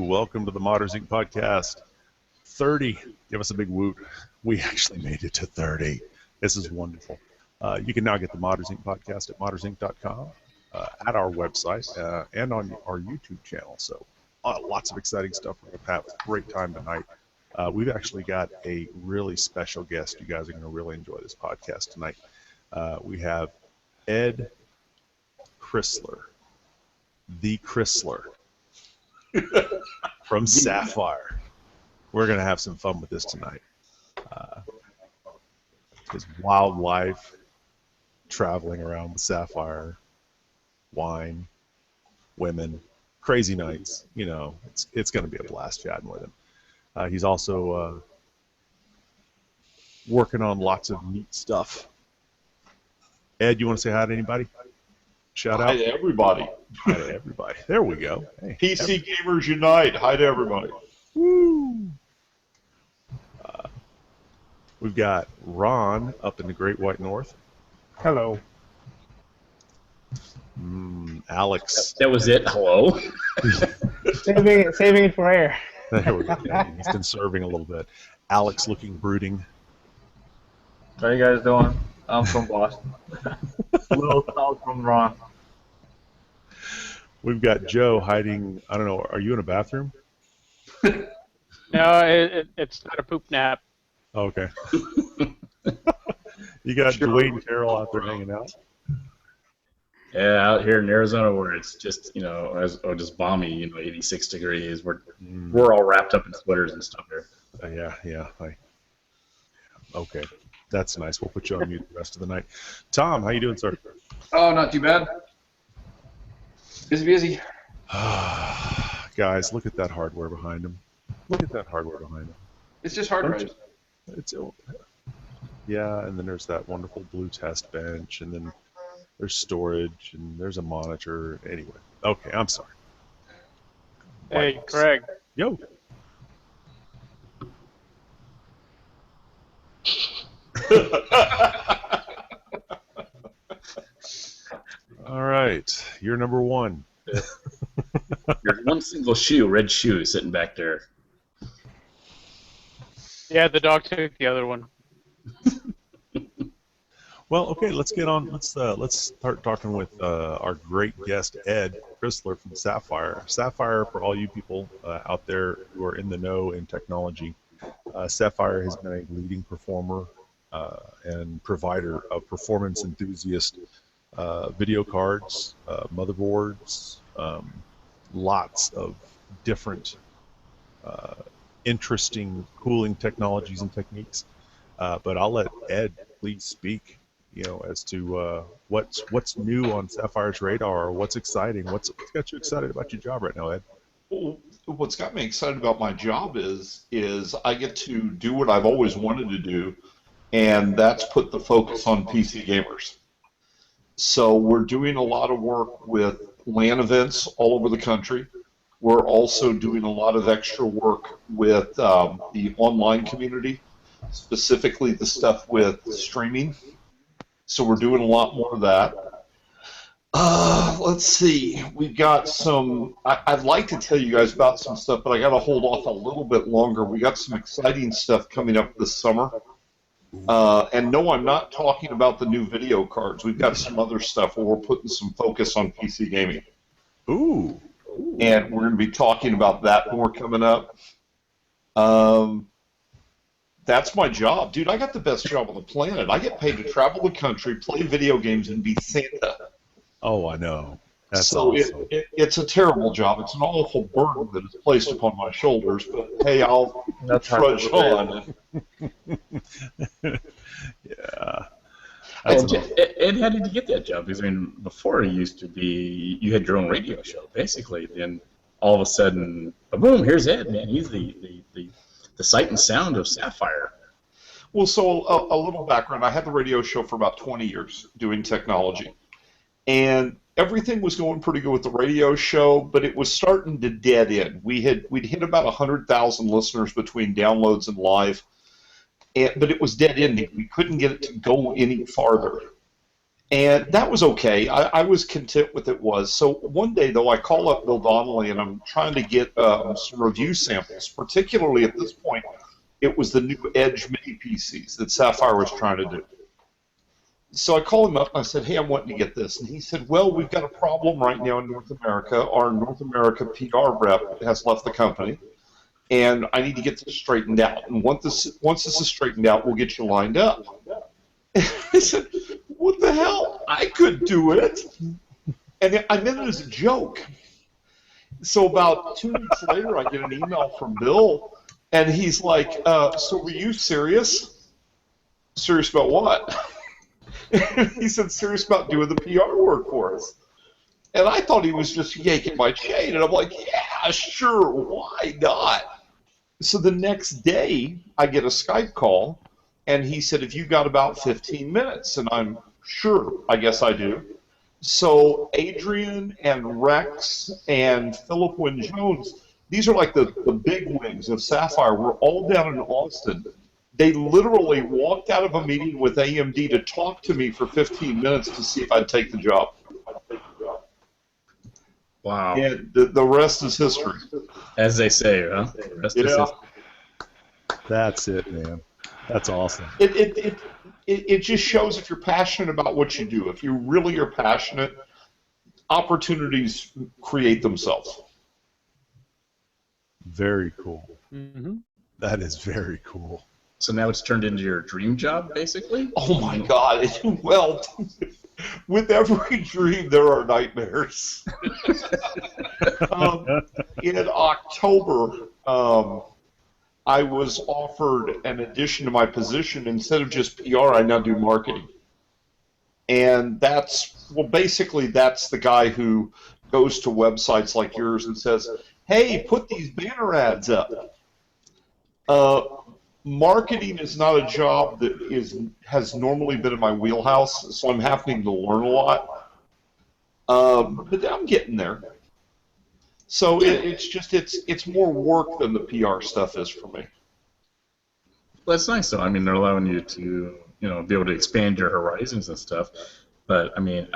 Welcome to the Modders Inc. podcast. 30. Give us a big woot. We actually made it to 30. This is wonderful. You can now get the Modders Inc. podcast at moddersinc.com, at our website, and on our YouTube channel. So lots of exciting stuff. We're going to have a great time tonight. We've actually got a really special guest. You guys are going to really enjoy this podcast tonight. We have Ed Crisler, the Crisler, from Sapphire. We're going to have some fun with this tonight. His wildlife, traveling around with Sapphire, wine, women, crazy nights. You know, it's going to be a blast chatting with him. He's also working on lots of neat stuff. Ed, you want to say hi to anybody? Shout out. Hi to everybody. Hi to everybody. There we go. Hey, PC Gamers Unite. Hi to everybody. Woo! We've got Ron up in the Great White North. Hello. Alex. That was it. Hello. saving it for air. There we go. Yeah, he's been serving a little bit. Alex looking brooding. How you guys doing? I'm from Boston. A little south from Ron. We've got Joe hiding. I don't know. Are you in a bathroom? No, it's not a poop nap. Oh, okay. You got Dewayne Carel out there hanging out. Yeah, out here in Arizona where it's just, just balmy, 86 degrees. We're all wrapped up in sweaters and stuff here. Yeah. Okay. That's nice. We'll put you on mute the rest of the night. Tom, how you doing, sir? Oh, not too bad. Busy. Guys, look at that hardware behind him. Look at that hardware behind him. It's just hard drives. Yeah, and then there's that wonderful blue test bench, and then there's storage, and there's a monitor. Anyway, okay, I'm sorry. Hey, Craig. Yo. All right, you're number one. There's one single shoe, red shoe, sitting back there. Yeah, the dog took the other one. Well, okay, let's get on. Let's start talking with our great guest Ed Crisler from Sapphire. Sapphire, for all you people out there who are in the know in technology, Sapphire has been a leading performer and provider of performance enthusiast video cards, motherboards, lots of different interesting cooling technologies and techniques. But I'll let Ed please speak, as to what's new on Sapphire's radar, or what's exciting. What's got you excited about your job right now, Ed? Well, what's got me excited about my job is I get to do what I've always wanted to do, and that's put the focus on PC gamers. So we're doing a lot of work with LAN events all over the country. We're also doing a lot of extra work with the online community, specifically the stuff with streaming. So we're doing a lot more of that. Let's see. We've got some. I'd like to tell you guys about some stuff, but I got to hold off a little bit longer. We got some exciting stuff coming up this summer. And no, I'm not talking about the new video cards. We've got some other stuff where we're putting some focus on PC gaming. Ooh. And we're going to be talking about that more coming up. That's my job. Dude, I got the best job on the planet. I get paid to travel the country, play video games, and be Santa. Oh, I know. That's so awesome. It's a terrible job. It's an awful burden that is placed upon my shoulders, but hey, I'll trudge on. Yeah. Ed, how did you get that job? Because, before it used to be, you had your own radio show, basically. Then all of a sudden, boom, here's Ed, man. He's the sight and sound of Sapphire. Well, so a little background. I had the radio show for about 20 years doing technology. And everything was going pretty good with the radio show, but it was starting to dead end. We'd hit about 100,000 listeners between downloads and live, but it was dead ending. We couldn't get it to go any farther. And that was okay. I was content with it was. So one day, though, I call up Bill Donnelly, and I'm trying to get some review samples. Particularly at this point, it was the new Edge mini PCs that Sapphire was trying to do. So I called him up, and I said, hey, I'm wanting to get this. And he said, well, we've got a problem right now in North America. Our North America PR rep has left the company, and I need to get this straightened out. And once this is straightened out, we'll get you lined up. I said, what the hell? I could do it. And I meant it as a joke. So about 2 weeks later, I get an email from Bill, and he's like, so were you serious? Serious about what? He said, serious about doing the PR work for us. And I thought he was just yanking my chain, and I'm like, yeah, sure, why not? So the next day, I get a Skype call, and he said, have you got about 15 minutes? And I'm sure, I guess I do. So Adrian and Rex and Philip Wynne Jones, these are like the big wigs of Sapphire. We're all down in Austin. They literally walked out of a meeting with AMD to talk to me for 15 minutes to see if I'd take the job. Wow. And the rest is history. As they say, huh? The rest is history. That's it, man. That's awesome. It just shows if you're passionate about what you do. If you really are passionate, opportunities create themselves. Very cool. Mm-hmm. That is very cool. So now it's turned into your dream job, basically? Oh my God! Well, with every dream there are nightmares. In October, I was offered an addition to my position. Instead of just PR, I now do marketing. And basically that's the guy who goes to websites like yours and says, hey, put these banner ads up. Marketing is not a job that has normally been in my wheelhouse, so I'm having to learn a lot. But I'm getting there. So it's more work than the PR stuff is for me. Well, that's nice, though. I mean, they're allowing you to, be able to expand your horizons and stuff. But I mean,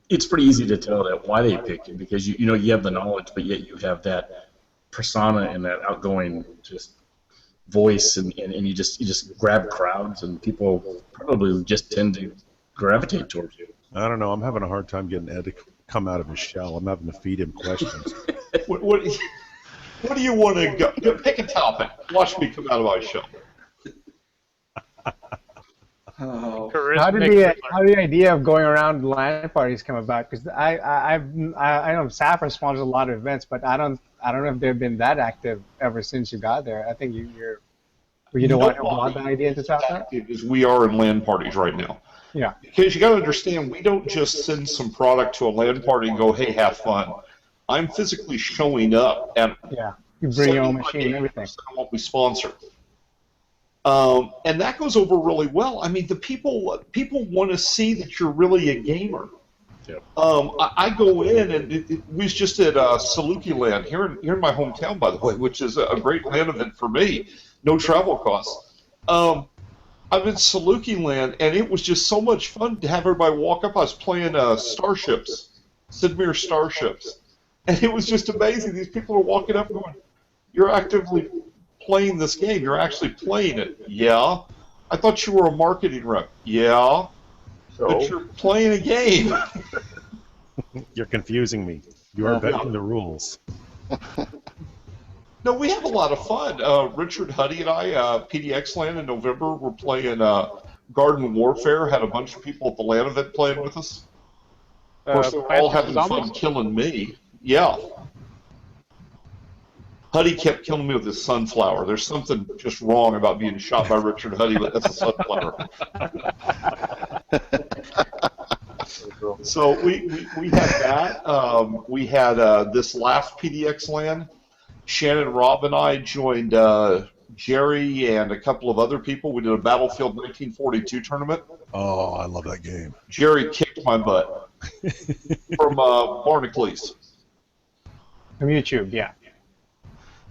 it's pretty easy to tell that why they picked you, because you have the knowledge, but yet you have that persona and that outgoing just voice, and you just grab crowds, and people probably just tend to gravitate towards you. I don't know. I'm having a hard time getting Ed to come out of his shell. I'm having to feed him questions. What do you want to go? Pick a topic. Watch me come out of my shell. Oh. How did the idea of going around LAN parties come about? Because I know Sapphire sponsors a lot of events, but I don't know if they've been that active ever since you got there. I think you don't want that idea to Sapphire? As we are in LAN parties right now. Yeah. Because you got to understand, we don't just send some product to a LAN party and go, hey, have fun. I'm physically showing up and you bring your own machine and everything. What we sponsor. And that goes over really well. I mean, the people want to see that you're really a gamer. Yep. I go in, and we was just at Saluki Land here in my hometown, by the way, which is a great land event for me. No travel costs. I'm in Saluki Land, and it was just so much fun to have everybody walk up. I was playing Starships, Sidmere Starships, and it was just amazing. These people are walking up and going, you're actively playing this game. You're actually playing it. Yeah. I thought you were a marketing rep. Yeah. But you're playing a game. You're confusing me. You are bending the rules. No, we have a lot of fun. Richard Huddy and I, PDX Land in November, we're playing Garden Warfare. Had a bunch of people at the LAN event playing with us. Of course, they were all having fun killing me. Yeah. Huddy kept killing me with his sunflower. There's something just wrong about being shot by Richard Huddy, but that's a sunflower. So we had that. We had this last PDX LAN. Shannon, Rob, and I joined Jerry and a couple of other people. We did a Battlefield 1942 tournament. Oh, I love that game. Jerry kicked my butt from Barnacles. From YouTube, yeah.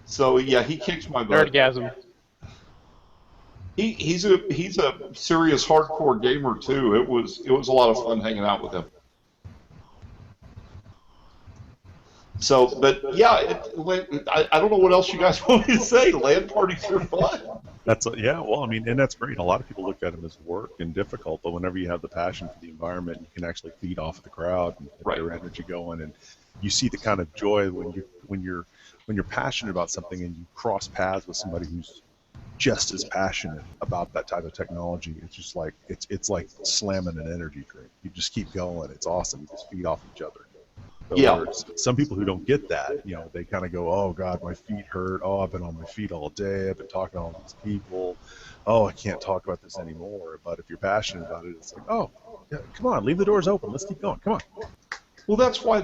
So, yeah, he kicked my butt. Nerdgasm. He's a serious hardcore gamer too. It was a lot of fun hanging out with him. So, but yeah, I don't know what else you guys want me to say. LAN parties are fun. Yeah. Well, I mean, and that's great. A lot of people look at them as work and difficult, but whenever you have the passion for the environment, you can actually feed off of the crowd and get their energy going, and you see the kind of joy when you're passionate about something and you cross paths with somebody who's just as passionate about that type of technology. It's just like it's like slamming an energy drink. You just keep going. It's awesome. You just feed off each other. So some people who don't get that, they kind of go, oh God, my feet hurt. Oh, I've been on my feet all day. I've been talking to all these people. Oh, I can't talk about this anymore. But if you're passionate about it, it's like, oh, yeah, come on, leave the doors open. Let's keep going. Come on. Well, that's why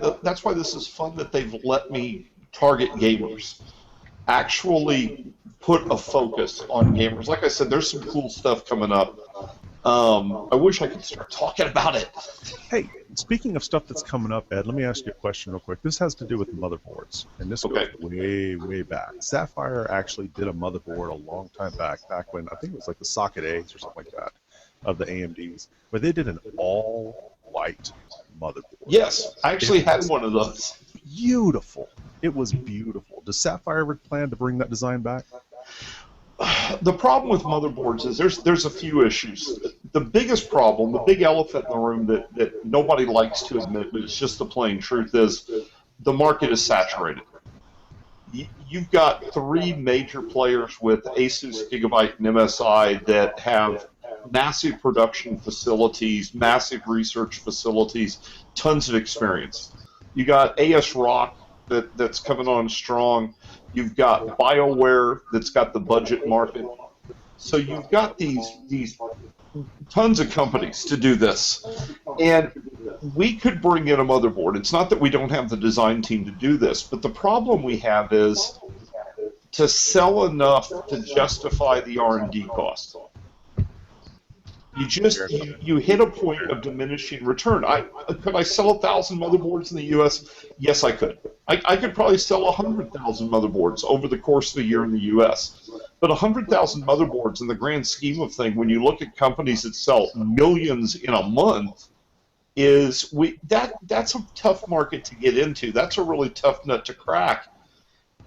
this is fun that they've let me target gamers. Actually put a focus on gamers. Like I said, there's some cool stuff coming up. I wish I could start talking about it. Hey, speaking of stuff that's coming up, Ed, let me ask you a question real quick. This has to do with motherboards, and this goes way, way back. Sapphire actually did a motherboard a long time back when, I think it was like the Socket A's or something like that, of the AMDs, where they did an all-white motherboard. Yes, I actually had one of those. Beautiful. It was beautiful. Does Sapphire ever plan to bring that design back? The problem with motherboards is there's a few issues. The biggest problem, the big elephant in the room that nobody likes to admit, but it's just the plain truth, is the market is saturated. You've got three major players with Asus, Gigabyte, and MSI that have massive production facilities, massive research facilities, tons of experience. You got ASRock that's coming on strong. You've got BioWare that's got the budget market. So you've got these tons of companies to do this. And we could bring in a motherboard. It's not that we don't have the design team to do this, but the problem we have is to sell enough to justify the R&D cost. You hit a point of diminishing return. Could I sell 1,000 motherboards in the U.S.? Yes, I could. I could probably sell 100,000 motherboards over the course of a year in the U.S. But 100,000 motherboards in the grand scheme of things, when you look at companies that sell millions in a month, that's a tough market to get into. That's a really tough nut to crack.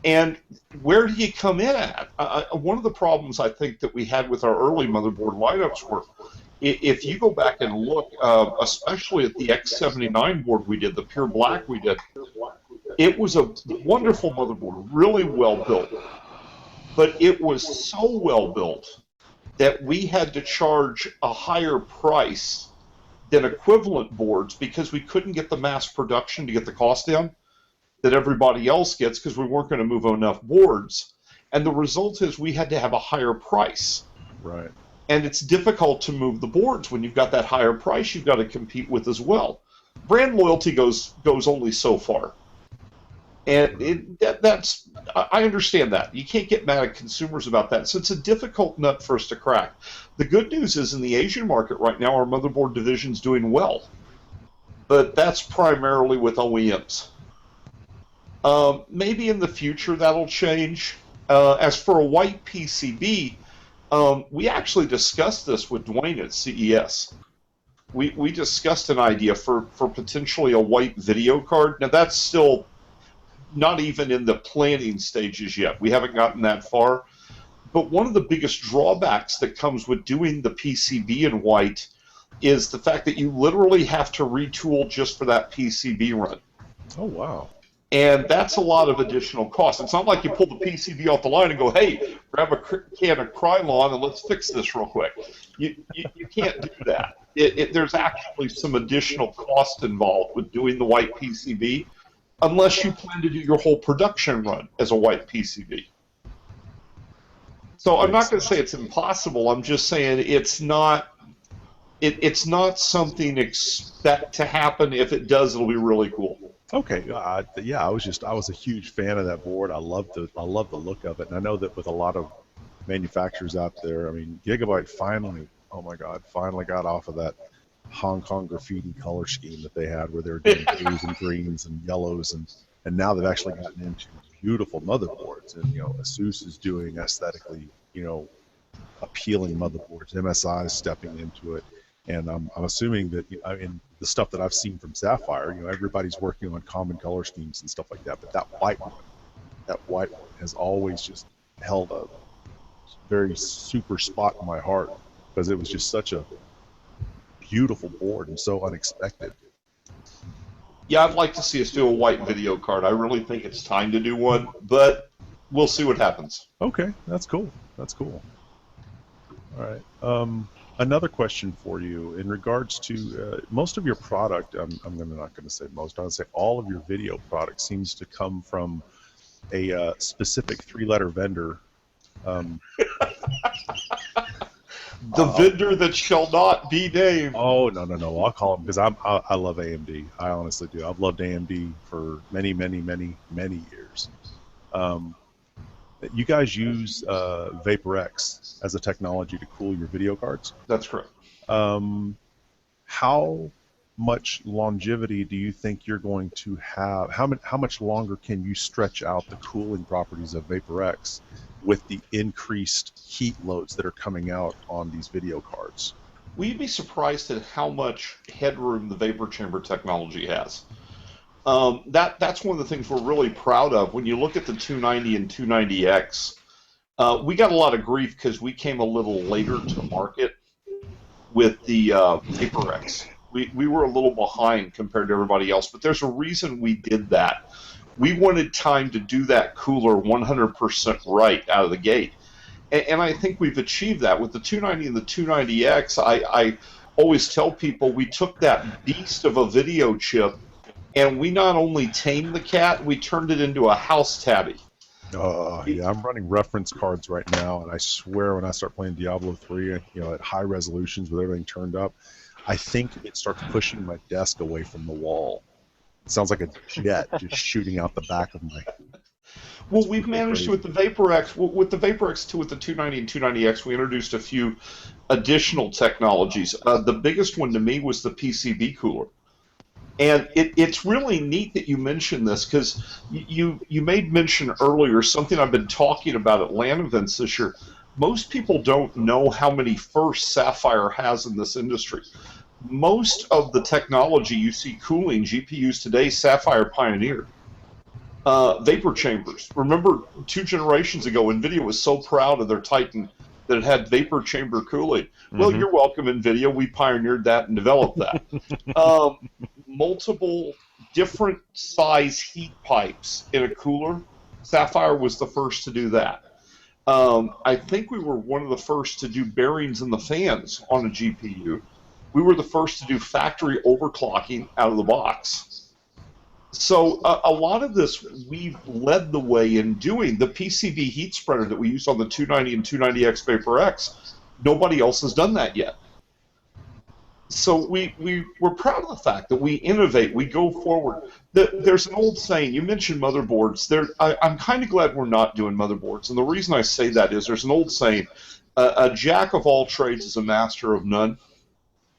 And where do you come in at? One of the problems I think that we had with our early motherboard lineups were, if you go back and look, especially at the X79 board we did, the pure black we did, it was a wonderful motherboard, really well built. But it was so well built that we had to charge a higher price than equivalent boards because we couldn't get the mass production to get the cost down that everybody else gets because we weren't going to move enough boards. And the result is we had to have a higher price. Right. And it's difficult to move the boards when you've got that higher price you've got to compete with as well. Brand loyalty goes only so far. And I understand that. You can't get mad at consumers about that. So it's a difficult nut for us to crack. The good news is in the Asian market right now, our motherboard division's doing well. But that's primarily with OEMs. Maybe in the future that'll change. As for a white PCB, we actually discussed this with Dewayne at CES. We discussed an idea for potentially a white video card. Now that's still not even in the planning stages yet. We haven't gotten that far. But one of the biggest drawbacks that comes with doing the PCB in white is the fact that you literally have to retool just for that PCB run. Oh, wow. And that's a lot of additional cost. It's not like you pull the PCB off the line and go, hey, grab a can of Krylon and let's fix this real quick. You can't do that. There's actually some additional cost involved with doing the white PCB, unless you plan to do your whole production run as a white PCB. So I'm not going to say it's impossible. I'm just saying it's not something expect to happen. If it does, it'll be really cool. Okay, yeah, I was a huge fan of that board. I love the look of it, and I know that with a lot of manufacturers out there, I mean, Gigabyte finally got off of that Hong Kong graffiti color scheme that they had, where they were doing blues and greens and yellows, and now they've actually gotten into beautiful motherboards, and ASUS is doing aesthetically, appealing motherboards. MSI is stepping into it, and I'm assuming that in the stuff that I've seen from Sapphire, everybody's working on common color schemes and stuff like that. But that white one has always just held a very super spot in my heart because it was just such a beautiful board and so unexpected. Yeah, I'd like to see us do a white video card. I really think it's time to do one, but we'll see what happens. Okay, that's cool. That's cool. All right. Another question for you in regards to most of your product. I'm not going to say most. I'll say all of your video product seems to come from a specific three-letter vendor. The vendor that shall not be named. Oh no! I'll call him because I love AMD. I honestly do. I've loved AMD for many years. You guys use VaporX as a technology to cool your video cards. That's correct. How much longevity do you think you're going to have? How much longer can you stretch out the cooling properties of VaporX with the increased heat loads that are coming out on these video cards? Will you be surprised at how much headroom the vapor chamber technology has? That's one of the things we're really proud of. When you look at the 290 and 290X, we got a lot of grief because we came a little later to market with the VaporX. We were a little behind compared to everybody else, but there's a reason we did that. We wanted time to do that cooler 100% right out of the gate. And I think we've achieved that. With the 290 and the 290X, I always tell people we took that beast of a video chip and we not only tamed the cat, we turned it into a house tabby. Yeah, I'm running reference cards right now, and I swear when I start playing Diablo 3, at high resolutions with everything turned up, I think it starts pushing my desk away from the wall. It sounds like a jet just shooting out the back of my... Well, we've managed to, with the VaporX, with the VaporX 2, with the 290 and 290X, we introduced a few additional technologies. The biggest one to me was the PCB cooler. And it's really neat that you mentioned this because you made mention earlier, something I've been talking about at LAN events this year. Most people don't know how many firsts Sapphire has in this industry. Most of the technology you see cooling GPUs today, Sapphire pioneered. Vapor chambers. Remember, 2 generations ago, Nvidia was so proud of their Titan that it had vapor chamber cooling. Mm-hmm. Well, you're welcome, Nvidia. We pioneered that and developed that. Multiple different size heat pipes in a cooler. Sapphire was the first to do that. I think we were one of the first to do bearings in the fans on a GPU. We were the first to do factory overclocking out of the box. So a lot of this we've led the way in doing. The PCB heat spreader that we use on the 290 and 290X VaporX, nobody else has done that yet. So we're proud of the fact that we innovate, we go forward. There's an old saying, you mentioned motherboards. I'm kind of glad we're not doing motherboards, and the reason I say that is there's an old saying, a jack of all trades is a master of none.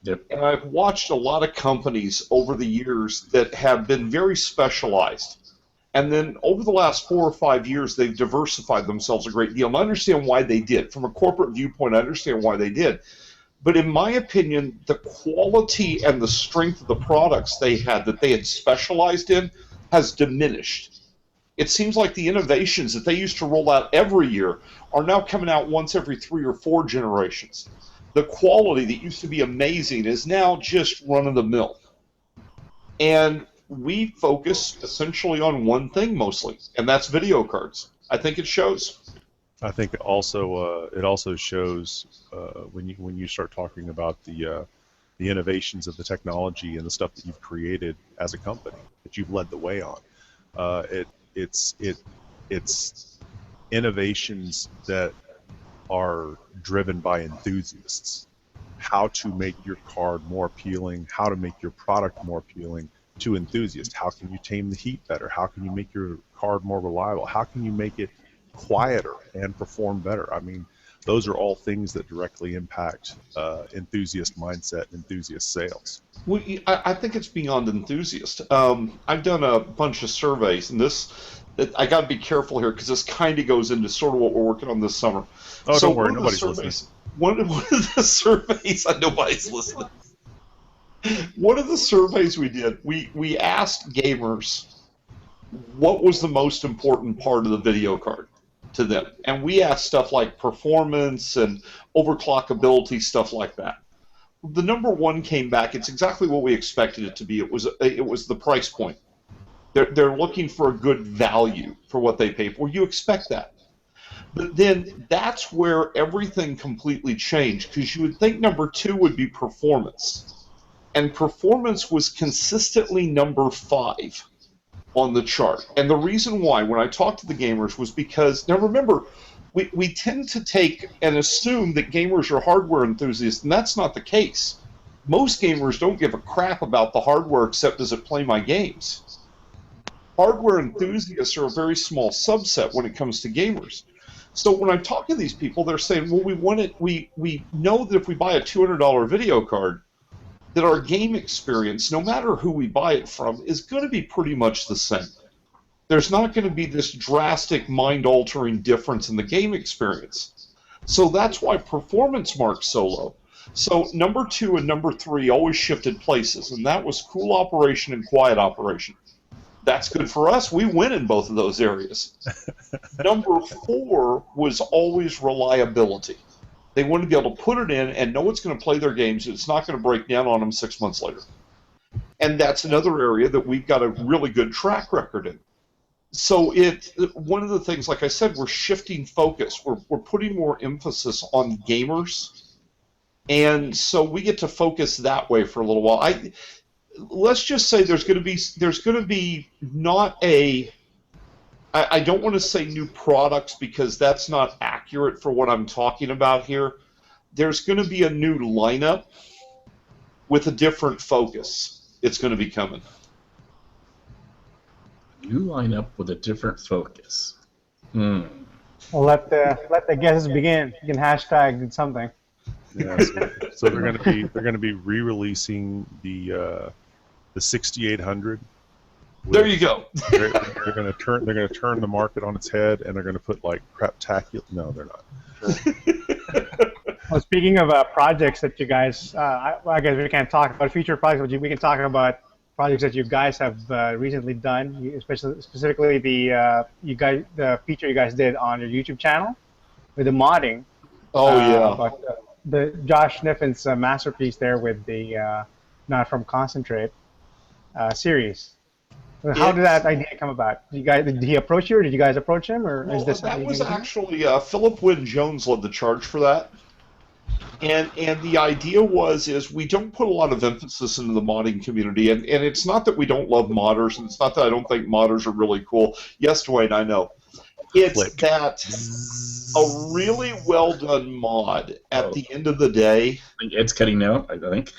Yep. And I've watched a lot of companies over the years that have been very specialized. And then over the last 4 or 5 years, they've diversified themselves a great deal. And I understand why they did. From a corporate viewpoint, I understand why they did. But in my opinion, the quality and the strength of the products they had specialized in has diminished. It seems like the innovations that they used to roll out every year are now coming out once every 3 or 4 generations. The quality that used to be amazing is now just run-of-the-mill. And we focus essentially on one thing mostly, and that's video cards. I think it shows. I think it also shows when you start talking about the innovations of the technology and the stuff that you've created as a company that you've led the way on. It's innovations that are driven by enthusiasts. How to make your card more appealing, how to make your product more appealing to enthusiasts. How can you tame the heat better? How can you make your card more reliable? How can you make it quieter and perform better? I mean, those are all things that directly impact enthusiast mindset and enthusiast sales. Well, I think it's beyond enthusiast. I've done a bunch of surveys, and I got to be careful here because this kind of goes into sort of what we're working on this summer. Oh, So don't worry, one of the nobody's surveys- listening. One of the surveys, nobody's listening. One of the surveys we did, we asked gamers what was the most important part of the video card to them. And we asked stuff like performance and overclockability, stuff like that. The number one came back. It's exactly what we expected it to be. It was the price point. They're looking for a good value for what they pay for. You expect that. But then that's where everything completely changed, because you would think number two would be performance. And performance was consistently number 5 on the chart. And the reason why, when I talked to the gamers, was because, now remember, we tend to take and assume that gamers are hardware enthusiasts, and that's not the case. Most gamers don't give a crap about the hardware except does it play my games. Hardware enthusiasts are a very small subset when it comes to gamers. So when I'm talking to these people, they're saying, well, we know that if we buy a $200 video card, that our game experience, no matter who we buy it from, is going to be pretty much the same. There's not going to be this drastic mind-altering difference in the game experience. So that's why performance marks so low. So number 2 and number 3 always shifted places, and that was cool operation and quiet operation. That's good for us. We win in both of those areas. Number 4 was always reliability. They want to be able to put it in and know it's going to play their games, and it's not going to break down on them 6 months later. And that's another area that we've got a really good track record in. So one of the things, like I said, we're shifting focus. We're putting more emphasis on gamers, and so we get to focus that way for a little while. Let's just say there's going to be not a. I don't want to say new products because that's not accurate for what I'm talking about here. There's going to be a new lineup with a different focus. It's going to be coming. New lineup with a different focus. Well, let the guesses begin. You can hashtag something. Yeah, so they're going to be re-releasing the 6800. There you go. they're going to turn the market on its head, and they're going to put like craptacular. No, they're not. Well, speaking of projects that you guys, I guess we can't talk about future projects, but we can talk about projects that you guys have recently done, specifically the feature you guys did on your YouTube channel with the modding. Oh yeah. But, the Josh Niffin's masterpiece there with the Not From Concentrate series. How did that idea come about? Did he approach you, or did you guys approach him, or is this? That was actually Philip Wynne Jones led the charge for that, and the idea is we don't put a lot of emphasis into the modding community, and it's not that we don't love modders, and it's not that I don't think modders are really cool. Yes, Dwayne, I know. It's that a really well done mod at the end of the day. I think Ed's cutting out, I think.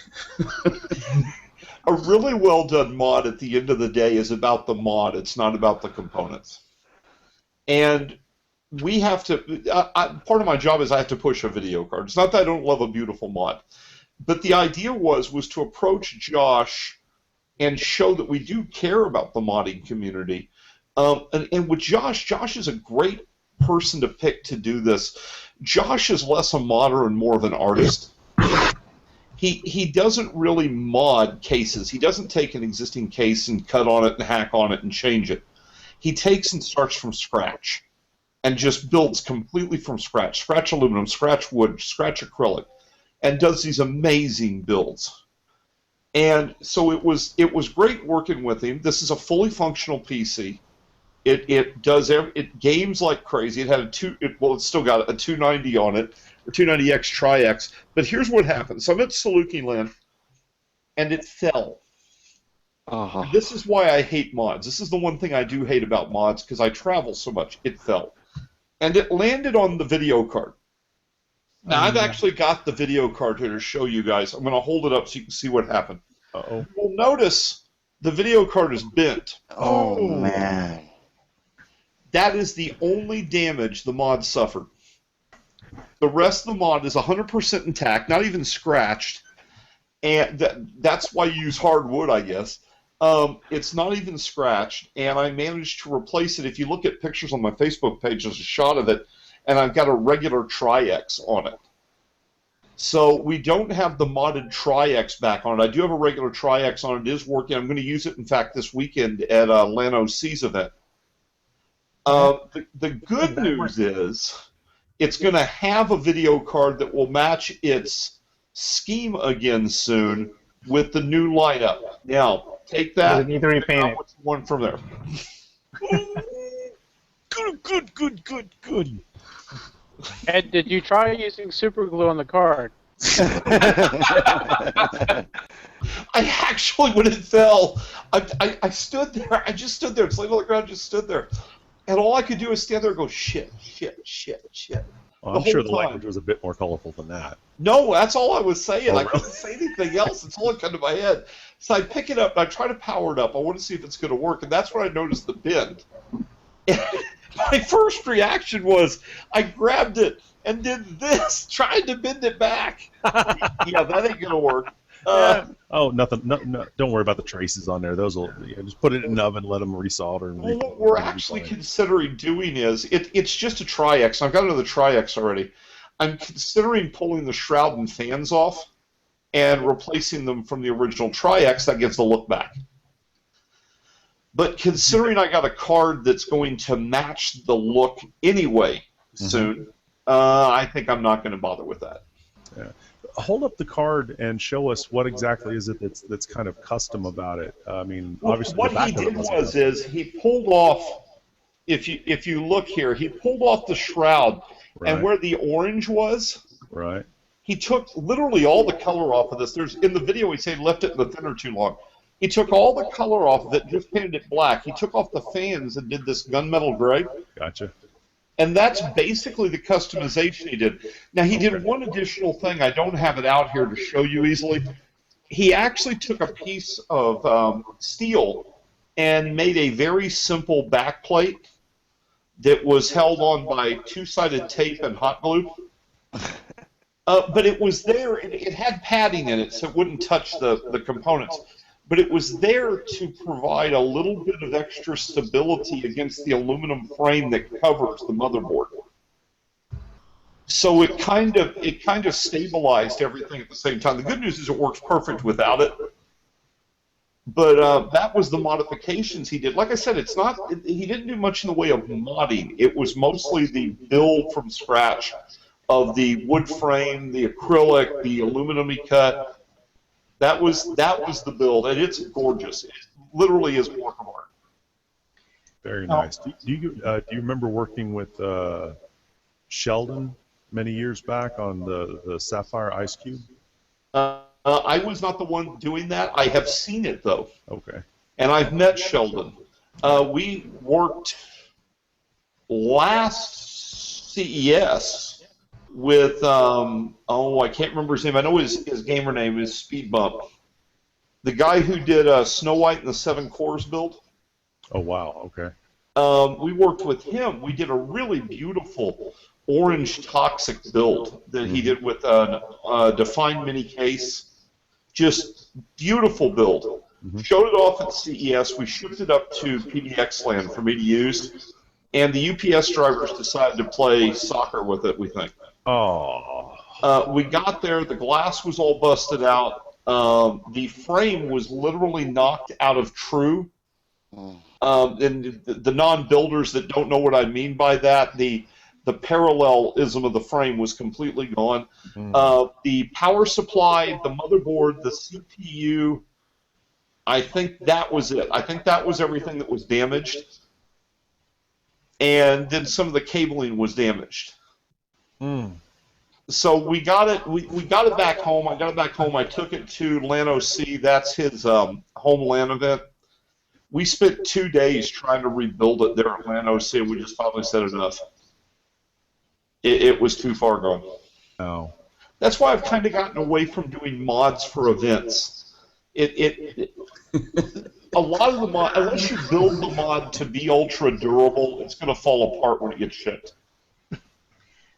A really well done mod at the end of the day is about the mod. It's not about the components. And we have to, part of my job is I have to push a video card. It's not that I don't love a beautiful mod. But the idea was to approach Josh and show that we do care about the modding community. And with Josh is a great person to pick to do this. Josh is less a modder and more of an artist. He doesn't really mod cases. He doesn't take an existing case and cut on it and hack on it and change it. He takes and starts from scratch and just builds completely from scratch. Scratch aluminum, scratch wood, scratch acrylic, and does these amazing builds. And so it was great working with him. This is a fully functional PC. It games like crazy. It had it's still got a 290 on it, or 290X Tri-X. But here's what happened. So I'm at Saluki Land, and it fell. This is why I hate mods. This is the one thing I do hate about mods, because I travel so much. It fell. And it landed on the video card. Now, I've actually got the video card here to show you guys. I'm going to hold it up so you can see what happened. Uh-oh. You'll notice the video card is bent. Oh, man. That is the only damage the mod suffered. The rest of the mod is 100% intact, not even scratched. And that's why you use hardwood, I guess. It's not even scratched, and I managed to replace it. If you look at pictures on my Facebook page, there's a shot of it, and I've got a regular Tri-X on it. So we don't have the modded Tri-X back on it. I do have a regular Tri-X on it. It is working. I'm going to use it, in fact, this weekend at LAN-OC's event. The good news is it's going to have a video card that will match its scheme again soon with the new lineup. Now, take that. Does it need to repaint it? One from there. Good. Ed, did you try using super glue on the card? I actually, when it fell, I stood there. I just stood there. It's laying on the ground, just stood there. And all I could do is stand there and go, shit. Well, I'm sure the language was a bit more colorful than that. No, that's all I was saying. Oh, I couldn't say anything else. It's all that come to my head. So I pick it up and I try to power it up. I want to see if it's going to work. And that's when I noticed the bend. And my first reaction was I grabbed it and did this, trying to bend it back. Yeah, that ain't going to work. Oh, nothing. No, don't worry about the traces on there. Those will just put it in an oven, let them resolder. And well, what we're actually considering doing is it's just a Tri-X. I've got another Tri-X already. I'm considering pulling the shroud and fans off and replacing them from the original Tri-X. That gives the look back. But considering I got a card that's going to match the look anyway soon, I think I'm not going to bother with that. Yeah. Hold up the card and show us what exactly is it that's kind of custom about it. I mean, obviously what he did was he pulled off. If you look here, he pulled off the shroud, and where the orange was, he took literally all the color off of this. There's in the video he said he left it in the thinner too long. He took all the color off of it, just painted it black. He took off the fans and did this gunmetal gray. Gotcha. And that's basically the customization he did. Now, he did one additional thing. I don't have it out here to show you easily. He actually took a piece of steel and made a very simple backplate that was held on by two-sided tape and hot glue. But it was there. It had padding in it, so it wouldn't touch the components. But it was there to provide a little bit of extra stability against the aluminum frame that covers the motherboard. So it kind of stabilized everything at the same time. The good news is it works perfect without it. But that was the modifications he did. Like I said, he didn't do much in the way of modding. It was mostly the build from scratch of the wood frame, the acrylic, the aluminum he cut. That was the build, and it's gorgeous. It literally is a work of art. Very nice. Do you remember working with Sheldon many years back on the Sapphire Ice Cube? I was not the one doing that. I have seen it though. Okay. And I've met Sheldon. We worked last CES with I can't remember his name. I know his gamer name is Speed Bump. The guy who did Snow White and the Seven Cores build. Oh wow, okay. We worked with him. We did a really beautiful orange toxic build that he did with a defined mini case. Just beautiful build. Showed it off at CES. We shipped it up to PDX Land for me to use. And the UPS drivers decided to play soccer with it, we think. Oh. We got there, the glass was all busted out. The frame was literally knocked out of true. And the non-builders that don't know what I mean by that, the parallelism of the frame was completely gone. The power supply, the motherboard, the CPU, I think that was it. I think that was everything that was damaged. And then some of the cabling was damaged. So we got it. We got it back home. I got it back home. I took it to LAN-OC. That's his home LAN event. We spent 2 days trying to rebuild it there at LAN-OC. We just finally said enough. It was too far gone. Oh. That's why I've kind of gotten away from doing mods for events. A lot of the mod, unless you build the mod to be ultra durable, it's going to fall apart when it gets shipped.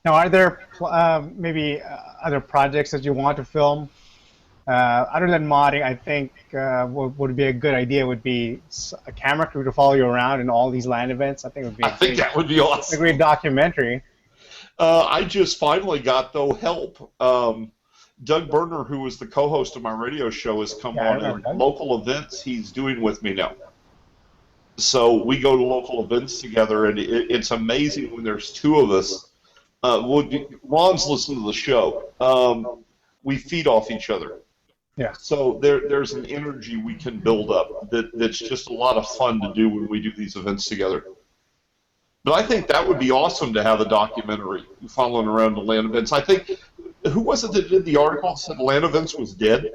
Now, are there maybe other projects that you want to film Other than modding, I think what would be a good idea would be a camera crew to follow you around in all these LAN events. I think it would be I think that would be a awesome. great documentary. I just finally got, though, help. Doug Berner, who was the co-host of my radio show, has come on, and local events he's doing with me now. So we go to local events together, and it's amazing when there's two of us. Ron's listening to the show. We feed off each other. Yeah. So there's an energy we can build up that's just a lot of fun to do when we do these events together. But I think that would be awesome to have a documentary following around the LAN events. I think, who was it that did the article that said LAN events was dead?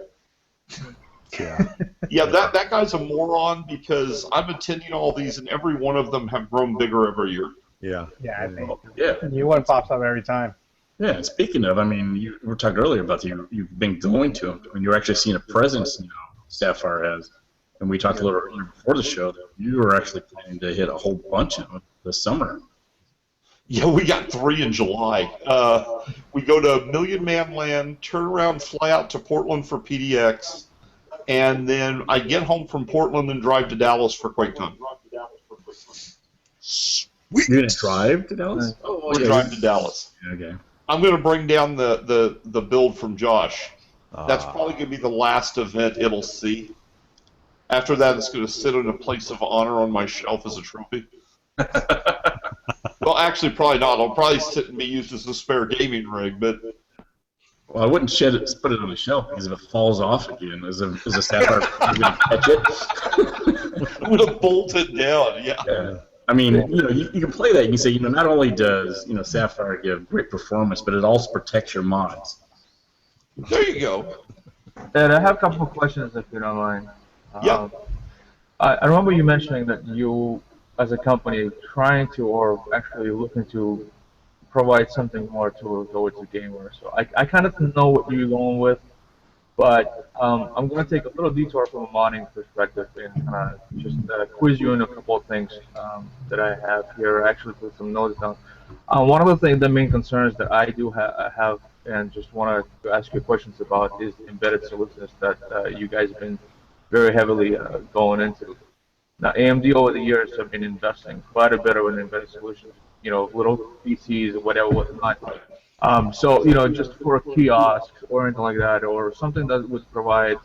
Yeah. Yeah, that guy's a moron, because I'm attending all these, and every one of them have grown bigger every year. Yeah. Yeah, I think. Yeah. New one pops up every time. Yeah, speaking of, I mean, you were talking earlier about you've been going to them. I mean, you're actually seeing a presence now, Sapphire has. And we talked a little earlier before the show that you were actually planning to hit a whole bunch of them this summer. Yeah, we got 3 in July. We go to Million Man Land, turn around, fly out to Portland for PDX, and then I get home from Portland and drive to Dallas for QuakeCon. Sweet. You're going to drive to Dallas? We're driving to Dallas. Okay. I'm going to bring down the build from Josh. That's probably going to be the last event it'll see. After that, it's going to sit in a place of honor on my shelf as a trophy. Well, actually, probably not. I'll probably sit and be used as a spare gaming rig, but... Well, I wouldn't put it on the shelf, because if it falls off again, is a Sapphire going to catch it? I'm going to bolt it down, yeah. I mean, you can play that. You can say, not only does Sapphire give great performance, but it also protects your mods. There you go. Ed, I have a couple of questions, if you don't mind. Yeah. I remember you mentioning that you, as a company, trying to, or actually looking to, provide something more to the gamers. So I kind of know what you're going with, but I'm going to take a little detour from a modding perspective and just quiz you on a couple of things that I have here. I actually put some notes down. One of the main concerns that I do have and just want to ask you questions about is embedded solutions that you guys have been very heavily going into. Now, AMD over the years have been investing quite a bit in embedded solutions, little PCs or whatnot. So, just for a kiosk or anything like that, or something that would provide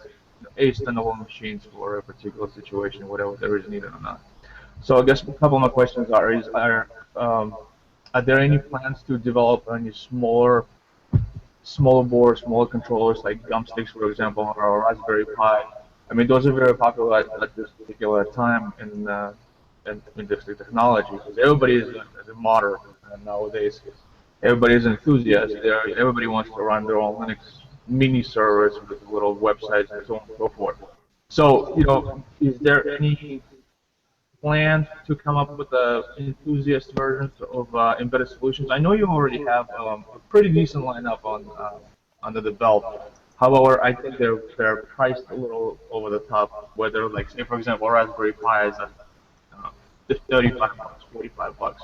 a standalone machines for a particular situation, whatever there is needed or not. So, I guess a couple of my questions are there any plans to develop any smaller boards, smaller controllers like gumsticks, for example, or a Raspberry Pi? I mean, those are very popular at this particular time in this technology, because everybody is a modder nowadays. Everybody is an enthusiast. Everybody wants to run their own Linux mini servers with little websites and so on and so forth. So, is there any plan to come up with enthusiast versions of embedded solutions? I know you already have a pretty decent lineup under the belt. However, I think they're priced a little over the top. Whether, like, say for example, a Raspberry Pi is at $35, $45.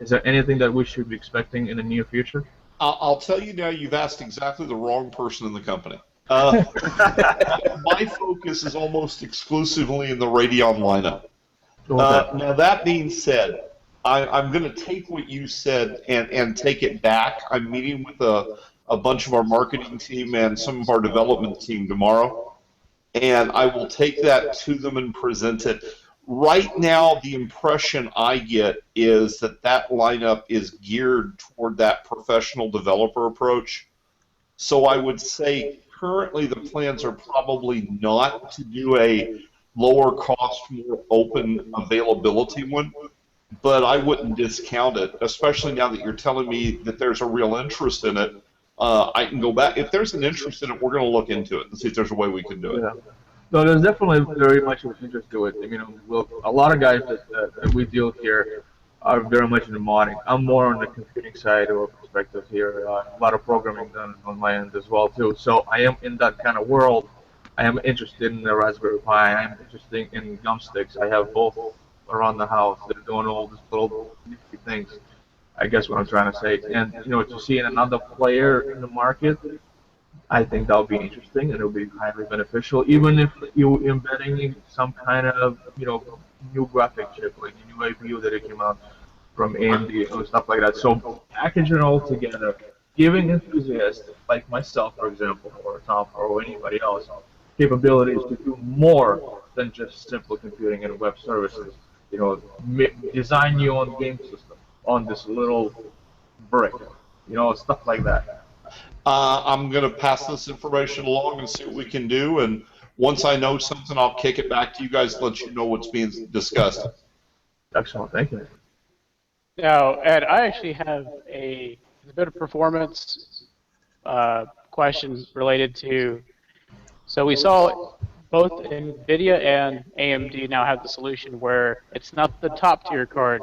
Is there anything that we should be expecting in the near future? I'll tell you now, you've asked exactly the wrong person in the company. My focus is almost exclusively in the Radeon lineup. Now, that being said, I'm going to take what you said and take it back. I'm meeting with a bunch of our marketing team and some of our development team tomorrow, and I will take that to them and present it. Right now, the impression I get is that lineup is geared toward that professional developer approach. So I would say currently the plans are probably not to do a lower cost, more open availability one, but I wouldn't discount it, especially now that you're telling me that there's a real interest in it. I can go back. If there's an interest in it, we're going to look into it and see if there's a way we can do it. Yeah. No, there's definitely very much of interest to it. I mean, a lot of guys that we deal with here are very much into modding. I'm more on the computing side or perspective here. A lot of programming done on my end as well too. So I am in that kind of world. I am interested in the Raspberry Pi. I am interested in gumsticks. I have both around the house. They're doing all these little nifty things. I guess what I'm trying to say. And to see another player in the market I think that would be interesting and it would be highly beneficial, even if you embedding some kind of new graphic chip, like the new APU that it came out from AMD or stuff like that. So packaging it all together, giving enthusiasts like myself, for example, or Tom, or anybody else, capabilities to do more than just simple computing and web services. Design your own game system on this little brick, stuff like that. I'm going to pass this information along and see what we can do. And once I know something, I'll kick it back to you guys and let you know what's being discussed. Excellent, thank you. Now, Ed, I actually have a bit of performance question related to. So we saw both Nvidia and AMD now have the solution where it's not the top tier card,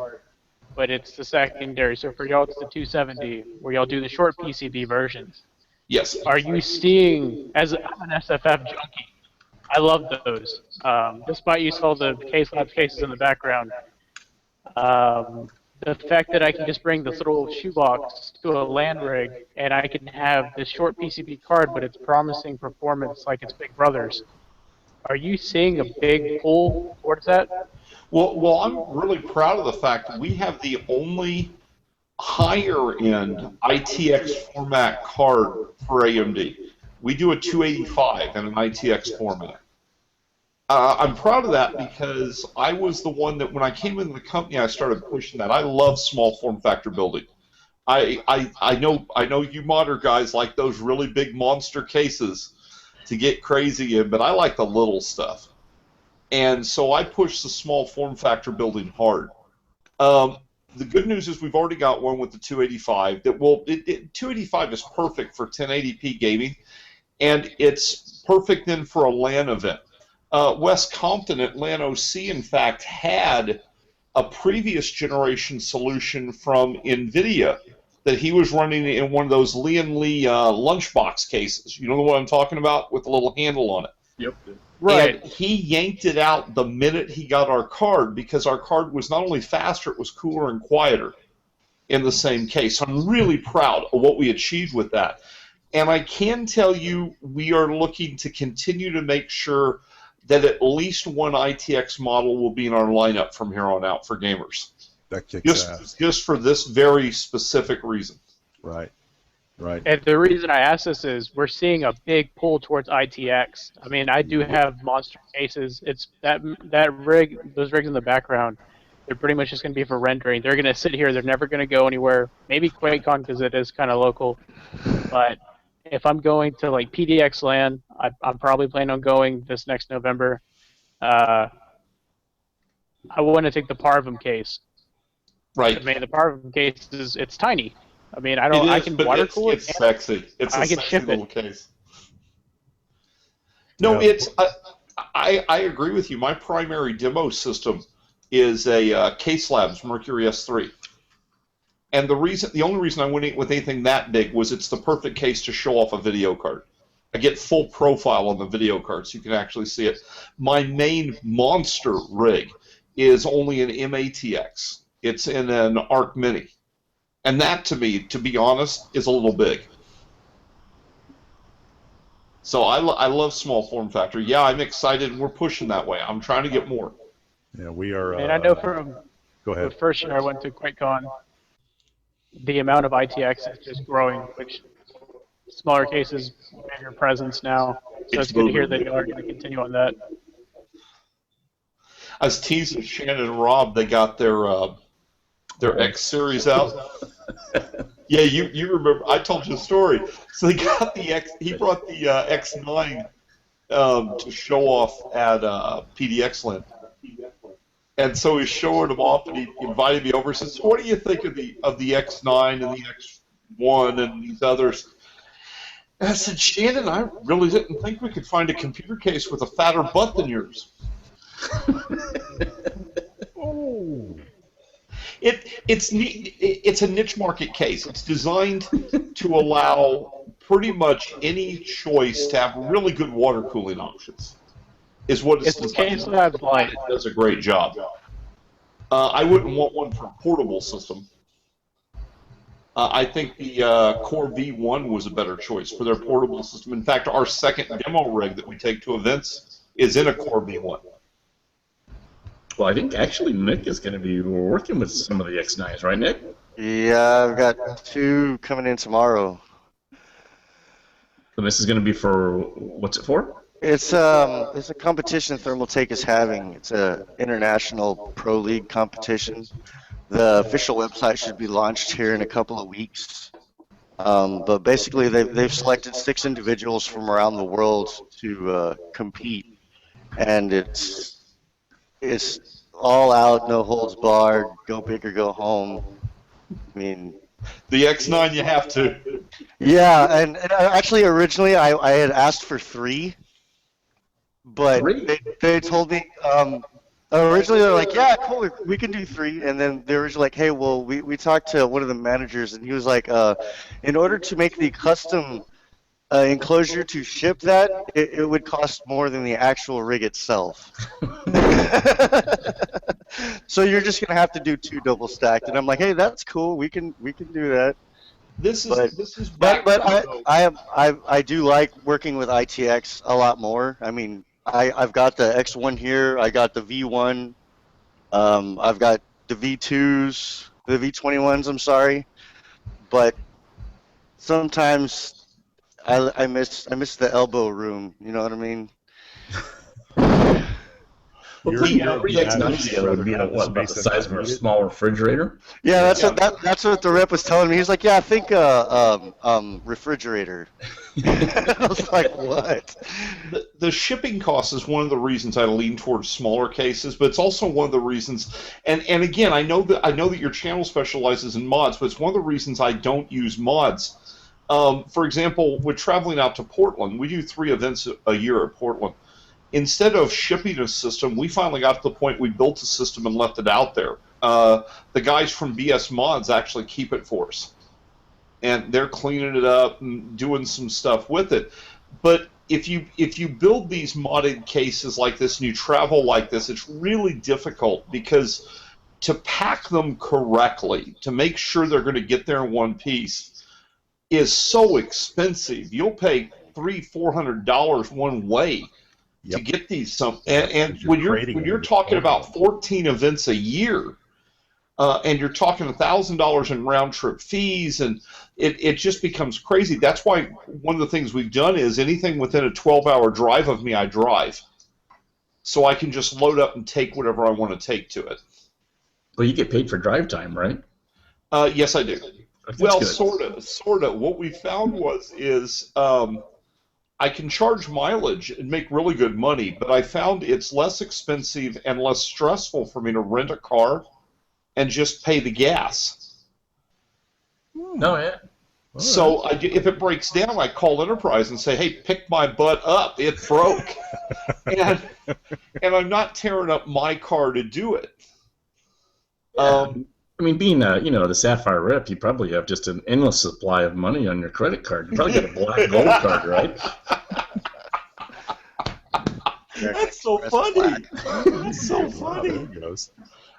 but it's the secondary. So for y'all, it's the 270, where y'all do the short PCB versions. Yes. Are you seeing, as I'm an SFF junkie, I love those. Despite you saw the Labs cases in the background, the fact that I can just bring this little shoebox to a LAN rig and I can have this short PCB card, but it's promising performance like its big brothers. Are you seeing a big pull towards that? Well, I'm really proud of the fact that we have the only higher-end ITX format card for AMD. We do a 285 in an ITX format. I'm proud of that because I was the one that, when I came into the company, I started pushing that. I love small form factor building. I know you modder guys like those really big monster cases to get crazy in, but I like the little stuff. And so I push the small form factor building hard. The good news is we've already got one with the 285 that 285 is perfect for 1080p gaming, and it's perfect then for a LAN event. Wes Compton at LAN OC, in fact, had a previous generation solution from Nvidia that he was running in one of those Lian Li lunchbox cases. You know the one I'm talking about, with the little handle on it? Yep. Right. And he yanked it out the minute he got our card, because our card was not only faster, it was cooler and quieter in the same case. So I'm really proud of what we achieved with that. And I can tell you we are looking to continue to make sure that at least one ITX model will be in our lineup from here on out for gamers. That kicks ass. Just for this very specific reason. Right. Right. And the reason I ask this is we're seeing a big pull towards ITX. I mean, I do have monster cases. It's that rig, those rigs in the background, they're pretty much just going to be for rendering. They're going to sit here. They're never going to go anywhere. Maybe QuakeCon because it is kind of local. But if I'm going to like PDX LAN, I'm probably planning on going this next November. I want to take the Parvum case. Right. I mean, the Parvum case it's tiny. I mean, I can water cool it. It's sexy. It's a sexy little case. No, Yeah. it's. I agree with you. My primary demo system is a Case Labs Mercury S3, and the only reason I went with anything that big was it's the perfect case to show off a video card. I get full profile on the video card, so you can actually see it. My main monster rig is only an MATX. It's in an Arc Mini. And that, to me, to be honest, is a little big. So I love small form factor. Yeah, I'm excited, and we're pushing that way. I'm trying to get more. Yeah, we are. And I know from Go ahead. the first year I went to QuakeCon, the amount of ITX is just growing, which smaller cases, bigger presence now. So it's good to hear that you are going to continue on that. I was teasing Shannon and Rob. They got their X series out. Yeah, you remember? I told you the story. So they got the X. He brought the X9 to show off at PDX Land, and so he's showing them off, and he invited me over. He says, "What do you think of the X9 and the X1 and these others?" And I said, "Shannon, I really didn't think we could find a computer case with a fatter butt than yours." Oh. It's a niche market case. It's designed to allow pretty much any choice to have really good water cooling options. Is what it's It's designed. Case Labs Light. It does a great job. I wouldn't want one for a portable system. I think the Core V1 was a better choice for their portable system. In fact, our second demo rig that we take to events is in a Core V1. Well, I think actually Nick is going to be working with some of the X9s, right, Nick? Yeah, I've got 2 coming in tomorrow. And this is going to be for, what's it for? It's a competition Thermaltake is having. It's a international pro league competition. The official website should be launched here in a couple of weeks. But basically, they've selected 6 individuals from around the world to compete, and it's all out, no holds barred, go big or go home. I mean, The X9, you have to. yeah, and actually originally I had asked for 3, but they told me originally they're like, yeah, cool, we can do 3, and then they were just like, hey, well, we talked to one of the managers, and he was like, in order to make the custom enclosure to ship that, it would cost more than the actual rig itself. So you're just gonna have to do 2 double stacked, and I'm like, hey, that's cool, we can do that. This is But back. I do like working with ITX a lot more. I mean, I've got the X1 here, I got the V1, I've got the V2s, the V21s, I'm sorry, but sometimes I miss the elbow room, you know what I mean? Well, the X9 would be what, about the size of a small refrigerator? Yeah, that's what the rep was telling me. He's like, yeah, I think refrigerator. I was like, what? The shipping cost is one of the reasons I lean towards smaller cases, but it's also one of the reasons. And again, I know that your channel specializes in mods, but it's one of the reasons I don't use mods. For example, with traveling out to Portland, we do 3 events a year at Portland. Instead of shipping a system, we finally got to the point we built a system and left it out there. The guys from BS Mods actually keep it for us, and they're cleaning it up and doing some stuff with it. But if you build these modded cases like this and you travel like this, it's really difficult because to pack them correctly, to make sure they're going to get there in one piece, is so expensive. You'll pay $300-400 one way. Yep. To get these and when you're talking about 14 events a year, and you're talking $1,000 in round trip fees, and it just becomes crazy. That's why one of the things we've done is anything within a 12-hour drive of me, I drive, so I can just load up and take whatever I want to take to it. Well, you get paid for drive time, right? Yes, I do. Well, sort of. What we found is. I can charge mileage and make really good money, but I found it's less expensive and less stressful for me to rent a car and just pay the gas. Oh, yeah. So if it breaks down, I call Enterprise and say, hey, pick my butt up. It broke. and I'm not tearing up my car to do it. Yeah. I mean, being the Sapphire rep, you probably have just an endless supply of money on your credit card. You probably get a black gold card, right? That's so funny. That's so funny.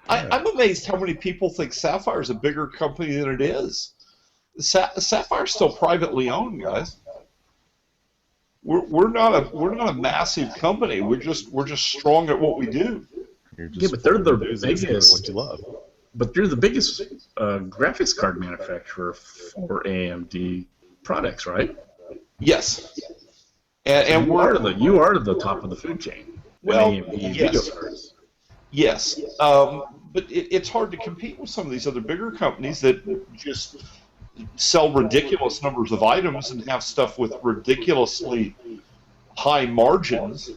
I'm amazed how many people think Sapphire is a bigger company than it is. Sapphire's still privately owned, guys. We're not a massive company. We're just strong at what we do. Yeah, but they're the biggest. What you love. But you're the biggest graphics card manufacturer for AMD products, right? Yes. And you are the top of the food chain. Well, AMD yes. video cards. Yes. But it's hard to compete with some of these other bigger companies that just sell ridiculous numbers of items and have stuff with ridiculously high margins,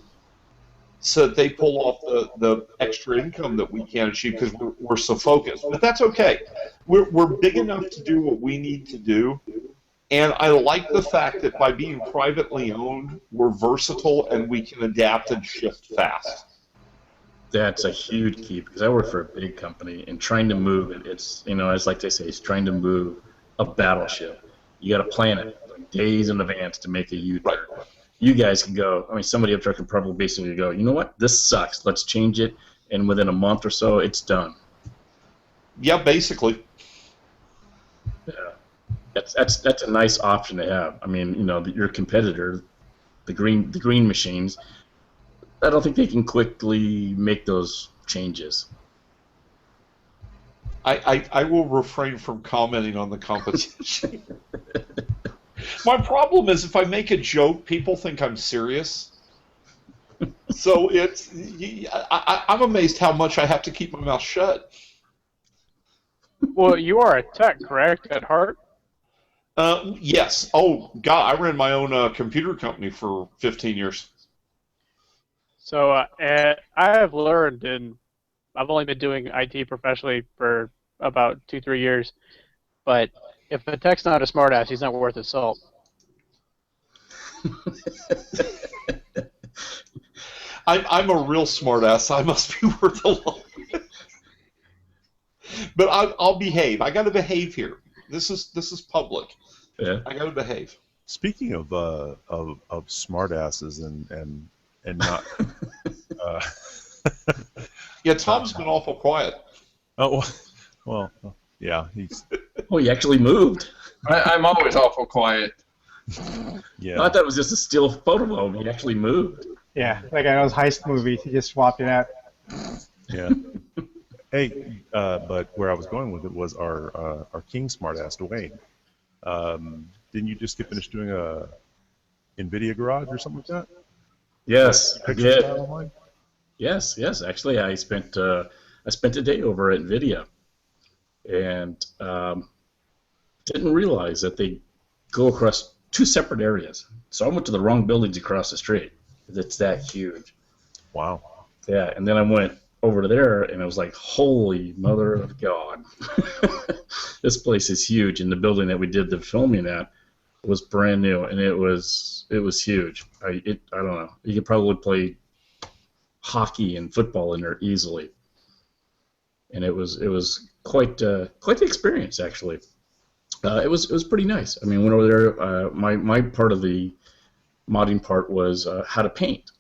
so that they pull off the extra income that we can't achieve because we're so focused. But that's okay. We're big enough to do what we need to do, and I like the fact that by being privately owned, we're versatile and we can adapt and shift fast. That's a huge key because I work for a big company and trying to move it. It's as like they say, it's trying to move a battleship. You got to plan it like days in advance to make a U-turn. Right. You guys can go. I mean, somebody up there can probably basically go, you know what? This sucks. Let's change it, and within a month or so, it's done. Yeah, basically. Yeah. That's a nice option to have. I mean, your competitor, the green machines, I don't think they can quickly make those changes. I will refrain from commenting on the competition. My problem is if I make a joke, people think I'm serious. So I'm amazed how much I have to keep my mouth shut. Well, you are a tech, correct, at heart? Yes. Oh, God, I ran my own computer company for 15 years. So I have learned, and I've only been doing IT professionally for about 2-3 years, but if a tech's not a smartass, he's not worth his salt. I'm a real smartass. I must be worth a lot. But I'll behave. I got to behave here. This is public. Yeah. I got to behave. Speaking of smartasses and not. Yeah, Tom's been awful quiet. Oh well, yeah, he's. Oh, he actually moved. I'm always awful quiet. Yeah. I thought it was just a still photo of him. He actually moved. Yeah, like in those heist movies, he just swapped it out. Yeah. Hey, but where I was going with it was our king smartass, Dewayne. Didn't you just get finished doing a Nvidia garage or something like that? Yes, I Pictures did. out online? Yes. Actually, I spent a day over at Nvidia, and didn't realize that they go across 2 separate areas. So I went to the wrong buildings across the street. It's that huge. Wow. Yeah, and then I went over to there, and I was like, holy mother of God. This place is huge, and the building that we did the filming at was brand new, and it was huge. I don't know. You could probably play hockey and football in there easily. And it was quite the experience, actually. It was pretty nice. I mean, went over there. My part of the modding part was how to paint.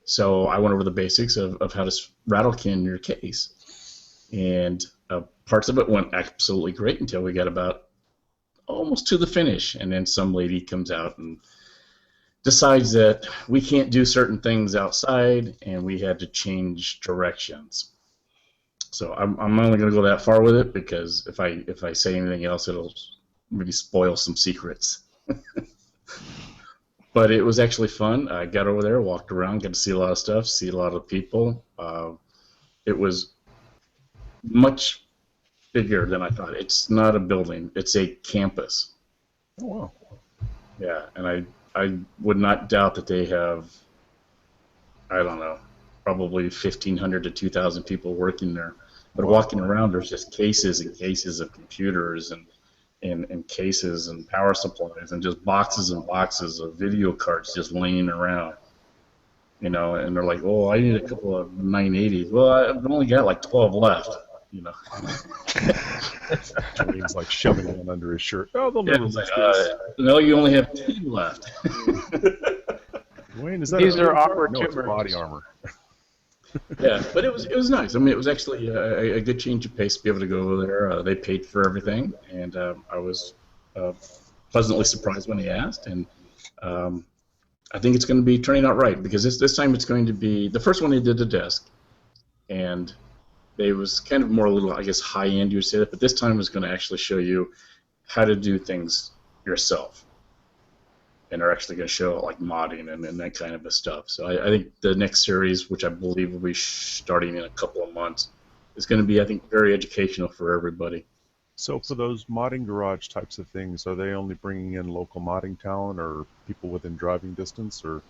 So I went over the basics of how to rattle can your case, and parts of it went absolutely great until we got about almost to the finish, and then some lady comes out and decides that we can't do certain things outside, and we had to change directions. So I'm only going to go that far with it, because if I say anything else, it'll maybe spoil some secrets. But it was actually fun. I got over there, walked around, got to see a lot of stuff, see a lot of people. It was much bigger than I thought. It's not a building; it's a campus. Oh wow. Yeah, and I would not doubt that they have, I don't know, probably 1,500 to 2,000 people working there. But walking around, there's just cases and cases of computers and cases and power supplies and just boxes and boxes of video cards just laying around. And they're like, oh, I need a couple of 980s. Well, I've only got like 12 left. Dwayne's like shoving one under his shirt. Oh, they'll never It's lose like, this. no, you only have 10 left. Dwayne, is that These a are awkward no, it's tumors. body armor. Yeah, but it was nice. I mean, it was actually a good change of pace to be able to go over there. They paid for everything, and I was pleasantly surprised when they asked. And I think it's going to be turning out right, because this time it's going to be the first one they did the desk, and it was kind of more a little, I guess, high end, you would say that. But this time was going to actually show you how to do things yourself. And are actually going to show like modding and that kind of stuff. So I think the next series, which I believe will be starting in a couple of months, is going to be, I think, very educational for everybody. So for those modding garage types of things, are they only bringing in local modding talent or people within driving distance, or?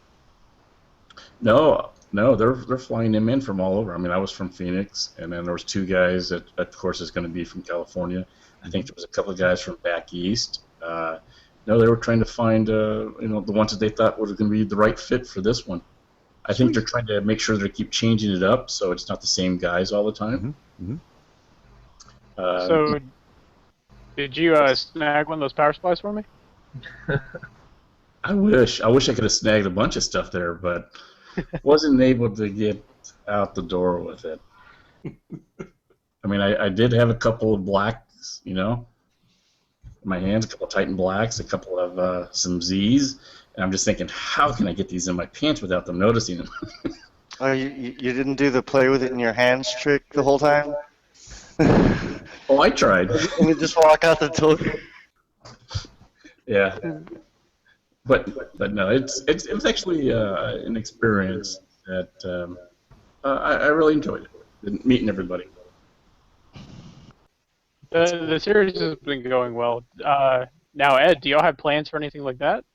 No, they're flying them in from all over. I mean, I was from Phoenix, and then there was 2 guys that, of course, is going to be from California. I think there was a couple of guys from back east. No, they were trying to find, the ones that they thought were going to be the right fit for this one. I think they're trying to make sure they keep changing it up so it's not the same guys all the time. Mm-hmm. So, did you snag one of those power supplies for me? I wish I could have snagged a bunch of stuff there, but wasn't able to get out the door with it. I mean, I did have a couple of blacks, my hands, a couple of Titan Blacks, a couple of some Zs, and I'm just thinking, how can I get these in my pants without them noticing them? Oh, you didn't do the play with it in your hands trick the whole time? Oh, I tried. And you just walk out the door? Yeah. But no, it was actually an experience that I really enjoyed it, meeting everybody. The series has been going well. Now, Ed, do y'all have plans for anything like that?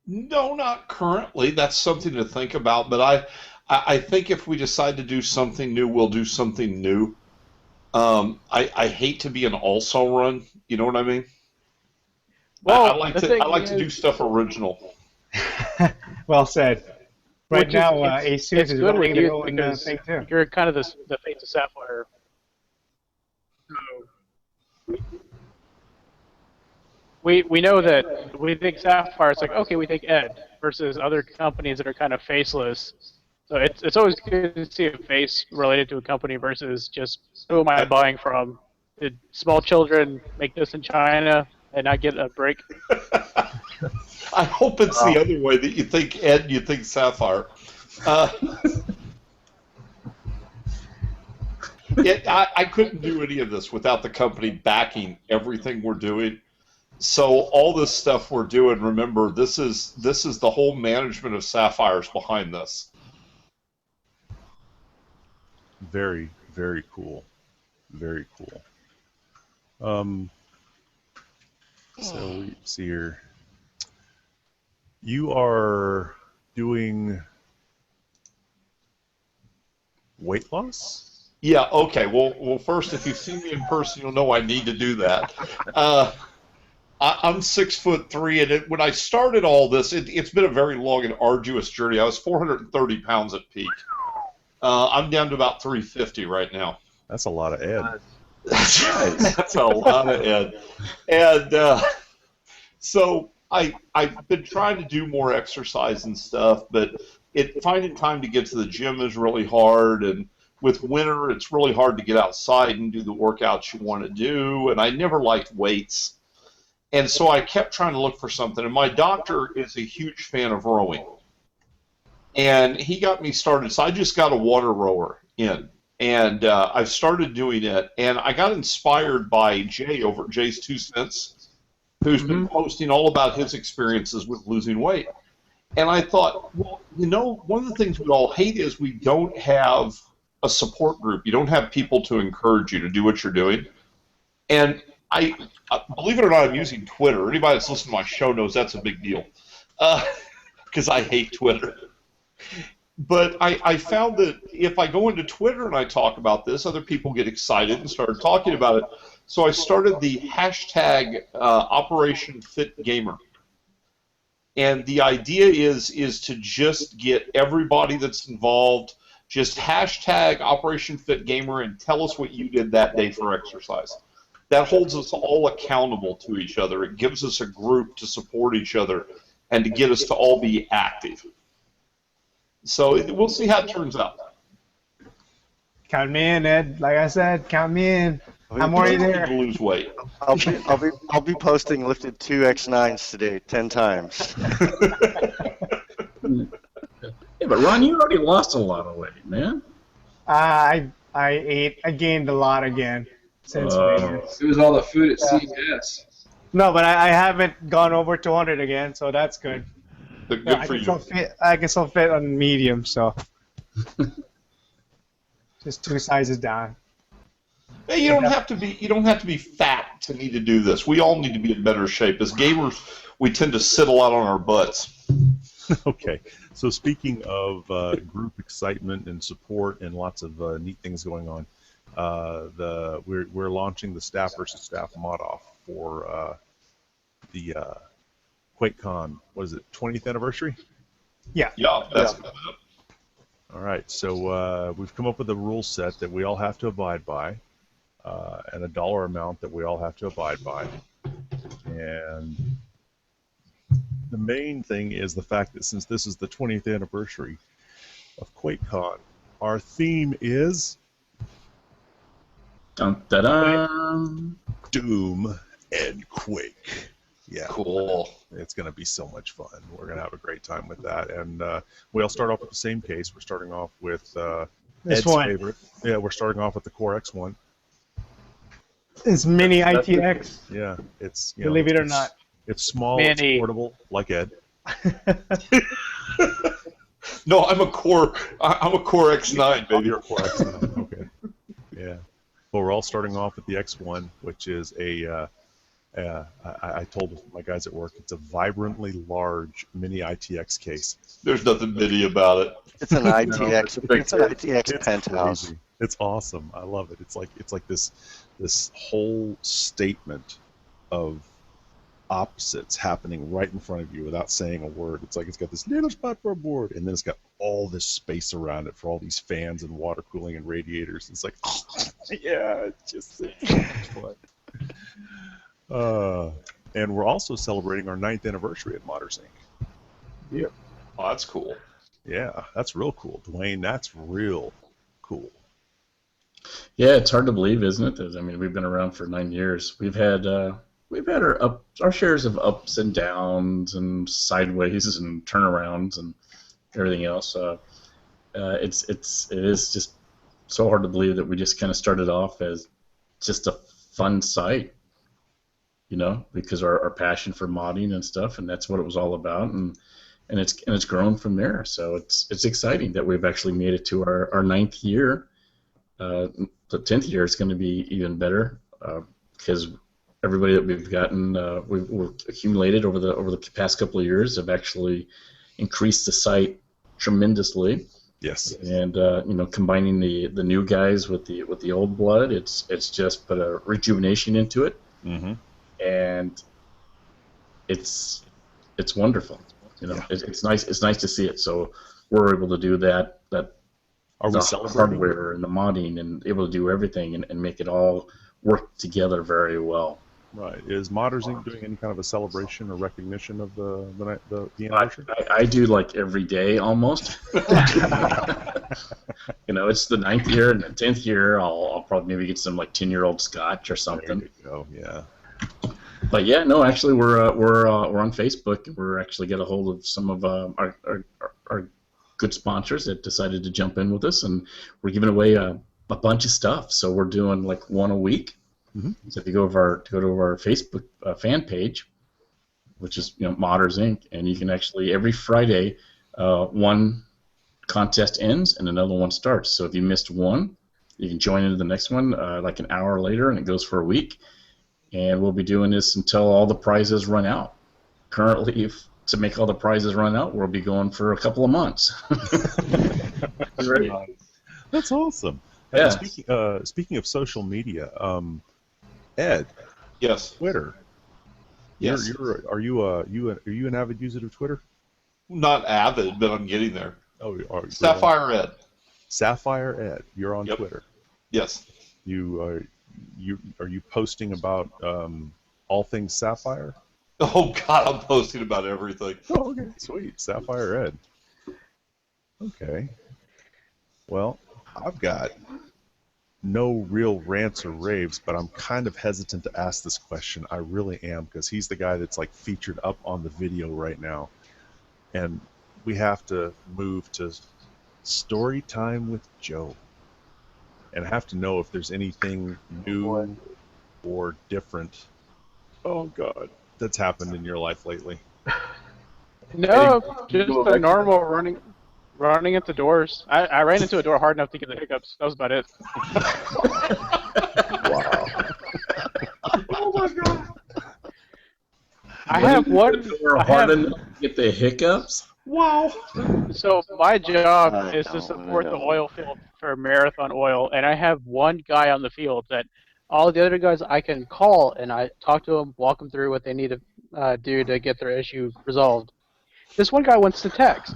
No, not currently. That's something to think about. But I think if we decide to do something new, we'll do something new. I hate to be an also run. You know what I mean? Well, I like to do stuff original. Well said. Right Which now, it's Asus is good running with their you own because thing too. you're kind of the face of Sapphire. So we know that we think Sapphire. It's like, okay, we think Ed versus other companies that are kind of faceless. So it's always good to see a face related to a company versus just who am I buying from? Did small children make this in China and not get a break? I hope it's the other way, that you think Ed and you think Sapphire. I couldn't do any of this without the company backing everything we're doing. So all this stuff we're doing, remember, this is the whole management of Sapphire's behind this. Very, very cool. Very cool. So let's see here. You are doing weight loss? Yeah, okay. Well, first, if you've seen me in person, you'll know I need to do that. I'm 6'3", and when I started all this, it's been a very long and arduous journey. I was 430 pounds at peak. I'm down to about 350 right now. That's a lot of Ed. That's a lot of Ed. And so I've been trying to do more exercise and stuff, but finding time to get to the gym is really hard. And with winter, it's really hard to get outside and do the workouts you want to do. And I never liked weights. And so I kept trying to look for something. And my doctor is a huge fan of rowing. And he got me started. So I just got a water rower in. And I've started doing it. And I got inspired by Jay over at Jay's 2 Cents, who's been posting all about his experiences with losing weight. And I thought, well, you know, one of the things we all hate is we don't have a support group. You don't have people to encourage you to do what you're doing. And I believe it or not, I'm using Twitter. Anybody that's listening to my show knows that's a big deal, because I hate Twitter. But I found that if I go into Twitter and I talk about this, other people get excited and start talking about it. So I started the hashtag OperationFitGamer. And the idea is to just get everybody that's involved, just hashtag OperationFitGamer and tell us what you did that day for exercise. That holds us all accountable to each other. It gives us a group to support each other and to get us to all be active. So we'll see how it turns out. Count me in, Ed. Like I said, count me in. I'm already there. To lose weight. I'll be posting lifted 2x9s today 10 times. Yeah, but Ron, you already lost a lot of weight, man. I gained a lot again since Vegas. It was all the food at CVS. No, but I haven't gone over 200 again, so that's good. Good Yeah, for you. I can still fit on medium, so just 2 sizes down. Hey, you don't have to be fat to need to do this. We all need to be in better shape. As gamers, we tend to sit a lot on our butts. Okay, so speaking of group excitement and support and lots of neat things going on, we're launching the staff versus staff mod off for the QuakeCon. What is it? 20th anniversary? Yeah. Yeah, that's coming up. All right, so we've come up with a rule set that we all have to abide by, and a dollar amount that we all have to abide by. And the main thing is the fact that since this is the 20th anniversary of QuakeCon, our theme is Dun, da, dun. Doom. and Quake. Yeah. Cool. It's going to be so much fun. We're going to have a great time with that. And we all start off with the same case. We're starting off with Ed's favorite. Yeah, we're starting off with the Core X1. It's mini ITX. Yeah, it's Believe it or not. It's small, Mini. it's portable, like Ed. No, I'm a Core X9, baby. You're a Core X9. Okay. Yeah. Well, we're all starting off with the X1, which is I told my guys at work, it's a vibrantly large mini ITX case. There's nothing mini about it. It's an ITX. It's an ITX It's penthouse. crazy. It's awesome. I love it. It's like this whole statement of opposites happening right in front of you without saying a word. It's like it's got this little spot for a board, and then it's got all this space around it for all these fans and water cooling and radiators. It's like, yeah, it's just so much fun. And we're also celebrating our 9th anniversary at ModderSync. Yep. Oh, that's cool. Yeah, that's real cool, Dwayne. That's real cool. Yeah, it's hard to believe, isn't it? I mean, we've been around for 9 years. We've had our shares of ups and downs and sideways and turnarounds and everything else. It is just so hard to believe that we just kind of started off as just a fun site, you know, because our passion for modding and stuff, and that's what it was all about, and it's grown from there. So it's exciting that we've actually made it to our 9th year. The 10th year is going to be even better because everybody that we've gotten, we've accumulated over the past couple of years have actually increased the site tremendously. Yes. And combining the new guys with the old blood, it's just put a rejuvenation into it. Mm-hmm. And it's wonderful. You know, Yeah. it's nice. It's nice to see it. So we're able to do that. Are we The celebrating? hardware and the modding and able to do everything and make it all work together very well. Right. Is ModderSync doing any kind of a celebration or recognition of the anniversary? I do like every day almost. You know, it's the 9th year and the 10th year. I'll probably maybe get some like 10-year-old scotch or something. There you go. Yeah. But yeah, no, actually we're on Facebook. We're actually got a hold of some of our good sponsors that decided to jump in with us, and we're giving away a bunch of stuff. So we're doing like one a week. Mm-hmm. So if you go to our Facebook fan page, which is Modders Inc., and you can actually every Friday one contest ends and another one starts. So if you missed one, you can join into the next one like an hour later, and it goes for a week. And we'll be doing this until all the prizes run out. Currently, to make all the prizes run out, we'll be going for a couple of months. That's awesome. Yeah. Speaking of social media, Ed. Yes. Twitter. Yes. Are you an avid user of Twitter? Not avid, but I'm getting there. Oh, Sapphire Ed. Sapphire Ed. You're on Yep. Twitter. Yes. Are you posting about all things Sapphire? Oh God, I'm posting about everything. Oh, okay, sweet. Sapphire Ed. Okay. Well, I've got no real rants or raves, but I'm kind of hesitant to ask this question. I really am, because he's the guy that's like featured up on the video right now. And we have to move to story time with Joe. And I have to know if there's anything new or different, oh God, that's happened in your life lately. No, just a normal running at the doors. I ran into a door hard enough to get the hiccups. That was about it. Wow. Oh my God. I have one. Hard enough to get the hiccups. Wow. So my job I is to don't support the know. oil field for Marathon Oil, and I have one guy on the field that all the other guys I can call, and I talk to them, walk them through what they need to do to get their issue resolved. This one guy wants to text,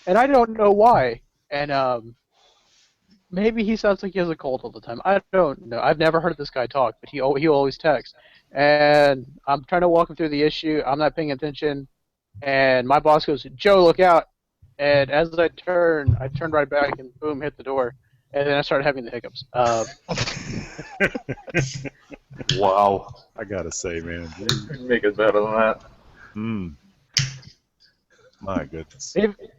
and I don't know why. And maybe he sounds like he has a cold all the time. I don't know. I've never heard this guy talk, but he always texts. And I'm trying to walk him through the issue. I'm not paying attention. And my boss goes, "Joe, look out." And as I turned right back and boom, hit the door. And then I started having the hiccups. Wow. I gotta say, man. Make it better than that. My goodness.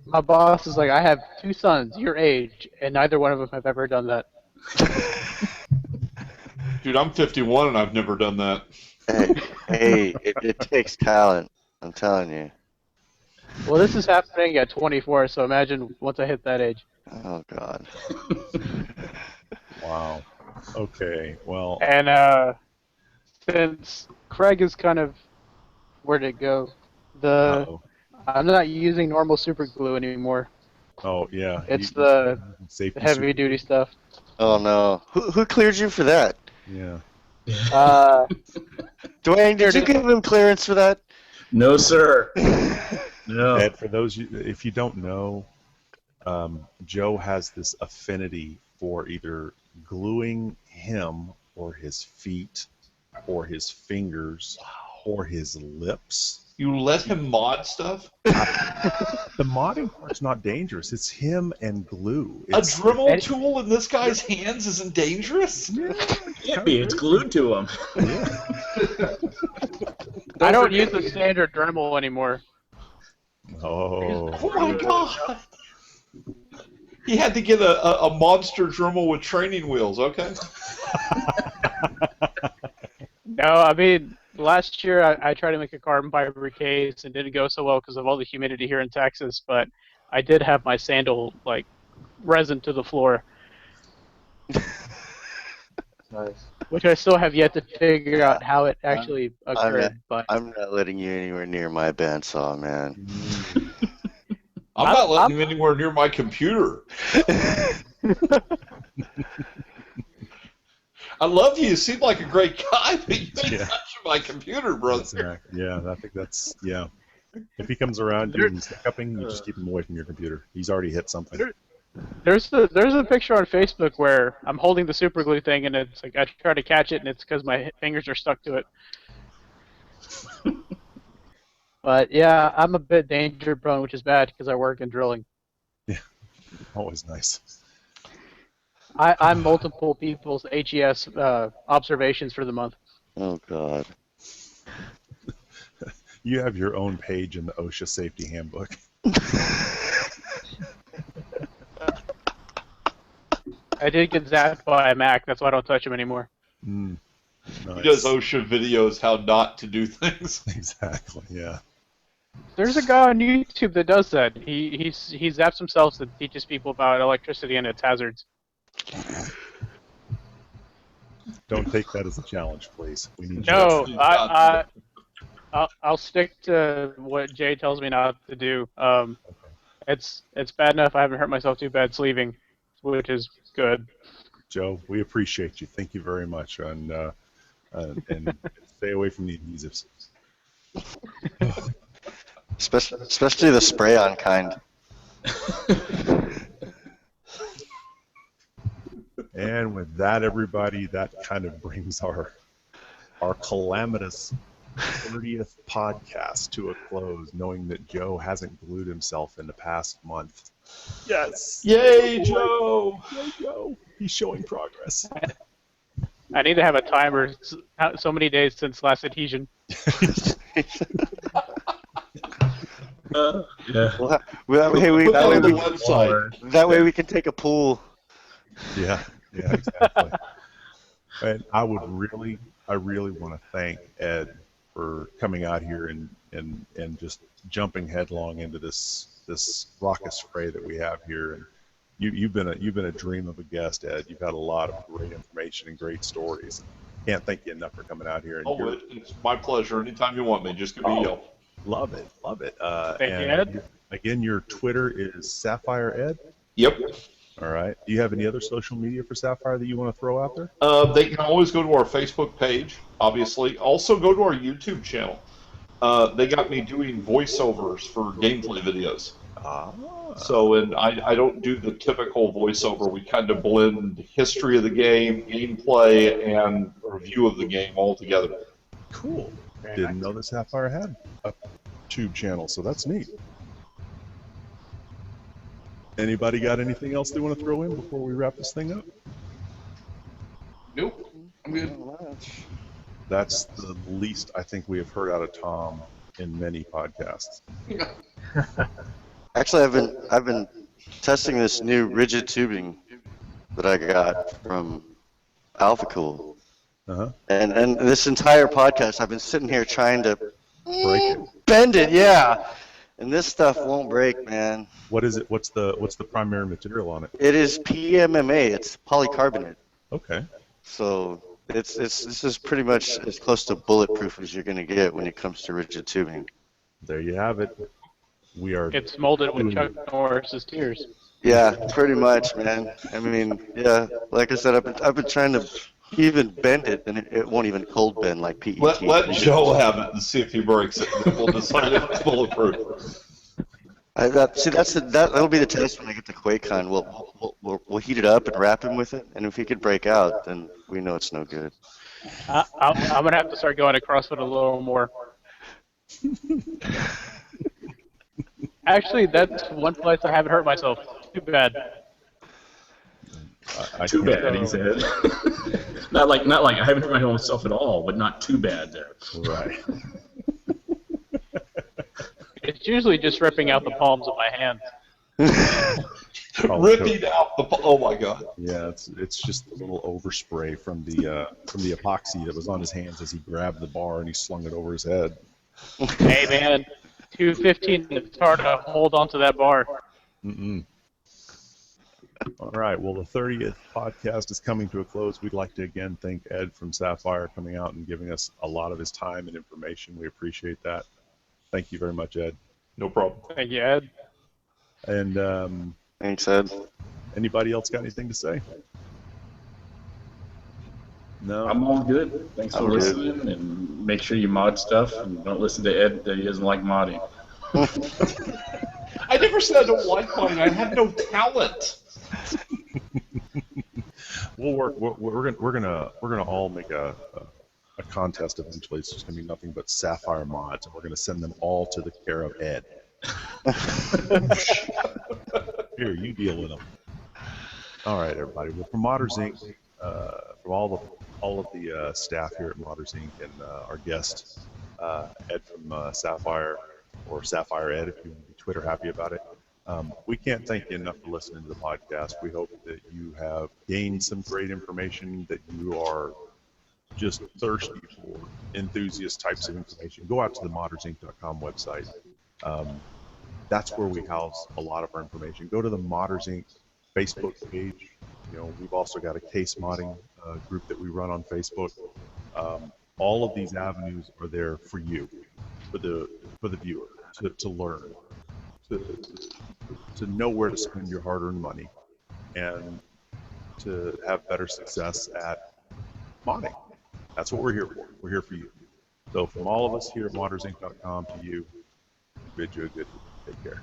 My boss is like, I have 2 sons your age, and neither one of them have ever done that. Dude, I'm 51 and I've never done that. Hey, it takes talent. I'm telling you. Well, this is happening at 24, so imagine once I hit that age. Oh God. Wow. Okay. Well. And since Craig is kind of, where'd it go? I'm not using normal super glue anymore. Oh yeah. It's the safety heavy duty stuff. Oh no. Who cleared you for that? Yeah. Dwayne, did you give him clearance for that? No, sir. No. Ed, for those if you don't know, Joe has this affinity for either gluing him or his feet or his fingers or his lips. You let him mod stuff? The modding part's not dangerous. It's him and glue. It's, a Dremel tool in this guy's hands isn't dangerous? Yeah, Can't be. It's glued to him. Yeah. I don't use the standard Dremel anymore. Oh. Oh my God! He had to get a monster Dremel with training wheels, okay? No, I mean, last year I tried to make a carbon fiber case and didn't go so well because of all the humidity here in Texas, but I did have my sandal, like, resin to the floor. Nice. Which I still have yet to figure out how it actually occurred. I'm not letting you anywhere near my bandsaw, man. I'm not letting him anywhere near my computer. I love you. You seem like a great guy, but you ain't touching my computer, brother. Exactly. Yeah, I think that's, yeah. If he comes around and he's hiccuping, you just keep him away from your computer. He's already hit something. There's a picture on Facebook where I'm holding the super glue thing, and it's like I try to catch it, and it's because my fingers are stuck to it. But yeah, I'm a bit danger prone, which is bad because I work in drilling. Yeah, always nice. I'm multiple people's HES observations for the month. Oh God. You have your own page in the OSHA Safety Handbook. I did get zapped by a Mac, that's why I don't touch them anymore. Nice. He does OSHA videos how not to do things. Exactly, yeah. There's a guy on YouTube that does that. He zaps himself and teaches people about electricity and its hazards. Don't take that as a challenge, please. We need No, I'll stick to what Jay tells me not to do. It's bad enough I haven't hurt myself too bad sleeving, which is good. Joe, we appreciate you. Thank you very much, and stay away from the adhesives. Especially the spray-on kind. And with that, everybody, that kind of brings our calamitous 30th podcast to a close, knowing that Joe hasn't glued himself in the past month. Yes! Yay, Joe! Yay, Joe! He's showing progress. I need to have a timer. So many days since last adhesion. Yeah. Well, hey, Put that on the website. that way we can take a pool. Yeah, exactly. And I really want to thank Ed for coming out here and just jumping headlong into this raucous fray that we have here. And you've been a dream of a guest, Ed. You've had a lot of great information and great stories. Can't thank you enough for coming out here. And It's my pleasure. Anytime you want me, just give me a yell. Love it. Thank you, Ed. Again, your Twitter is Sapphire Ed. Yep. All right. Do you have any other social media for Sapphire that you want to throw out there? They can always go to our Facebook page, obviously. Also, go to our YouTube channel. They got me doing voiceovers for gameplay videos. So, and I don't do the typical voiceover. We kind of blend history of the game, gameplay, and review of the game all together. Cool. Didn't know that Sapphire had a tube channel, so that's neat. Anybody got anything else they want to throw in before we wrap this thing up? Nope. I'm good. That's the least I think we have heard out of Tom in many podcasts. Actually, I've been testing this new rigid tubing that I got from AlphaCool. Uh-huh. And this entire podcast, I've been sitting here trying to Break it. bend it, yeah. And this stuff won't break, man. What is it? What's the primary material on it? It is PMMA. It's polycarbonate. Okay. So this is pretty much as close to bulletproof as you're gonna get when it comes to rigid tubing. There you have it. We are. It's molded with Chuck Norris's tears. Yeah, pretty much, man. I mean, yeah. Like I said, I've been trying to even bend it, and it won't even cold bend like PET. Let Joe have it and see if he breaks it. And we'll decide if it's bulletproof. See, that'll be the test when I get to QuakeCon. We'll heat it up and wrap him with it, and if he could break out, then we know it's no good. I'm gonna have to start going to CrossFit a little more. Actually, that's one place I haven't hurt myself. Too bad. Too bad, he said. not like I haven't hurt myself at all, but not too bad there. Right. It's usually just ripping out the palms of my hands. Ripping out the. Oh my God. Yeah, it's just a little overspray from the epoxy that was on his hands as he grabbed the bar and he slung it over his head. Hey man, 215. It's hard to hold onto that bar. Mm-mm. All right. Well, the 30th podcast is coming to a close. We'd like to again thank Ed from Sapphire coming out and giving us a lot of his time and information. We appreciate that. Thank you very much, Ed. No problem. Thank you, Ed. And Thanks, Ed. anybody else got anything to say? No. I'm all good. Thanks for listening, and make sure you mod stuff, and don't listen to Ed that he doesn't like modding. I never said I don't like mine. I have no talent. We'll work. We're gonna all make a contest eventually. It's just gonna be nothing but Sapphire mods, and we're gonna send them all to the care of Ed. Here, you deal with them. All right, everybody. Well, from Modders Inc., from all of the staff here at Modders Inc. and our guest Ed from Sapphire, or Sapphire Ed, if you want to be Twitter happy about it. We can't thank you enough for listening to the podcast. We hope that you have gained some great information, that you are just thirsty for enthusiast types of information. Go out to the moddersinc.com website. That's where we house a lot of our information. Go to the Modders Inc. Facebook page. You know, we've also got a case modding group that we run on Facebook. All of these avenues are there for you, for the viewer, to learn, to know where to spend your hard-earned money, and to have better success at modding. That's what we're here for. We're here for you. So from all of us here at moddersinc.com to you, bid you a good take care.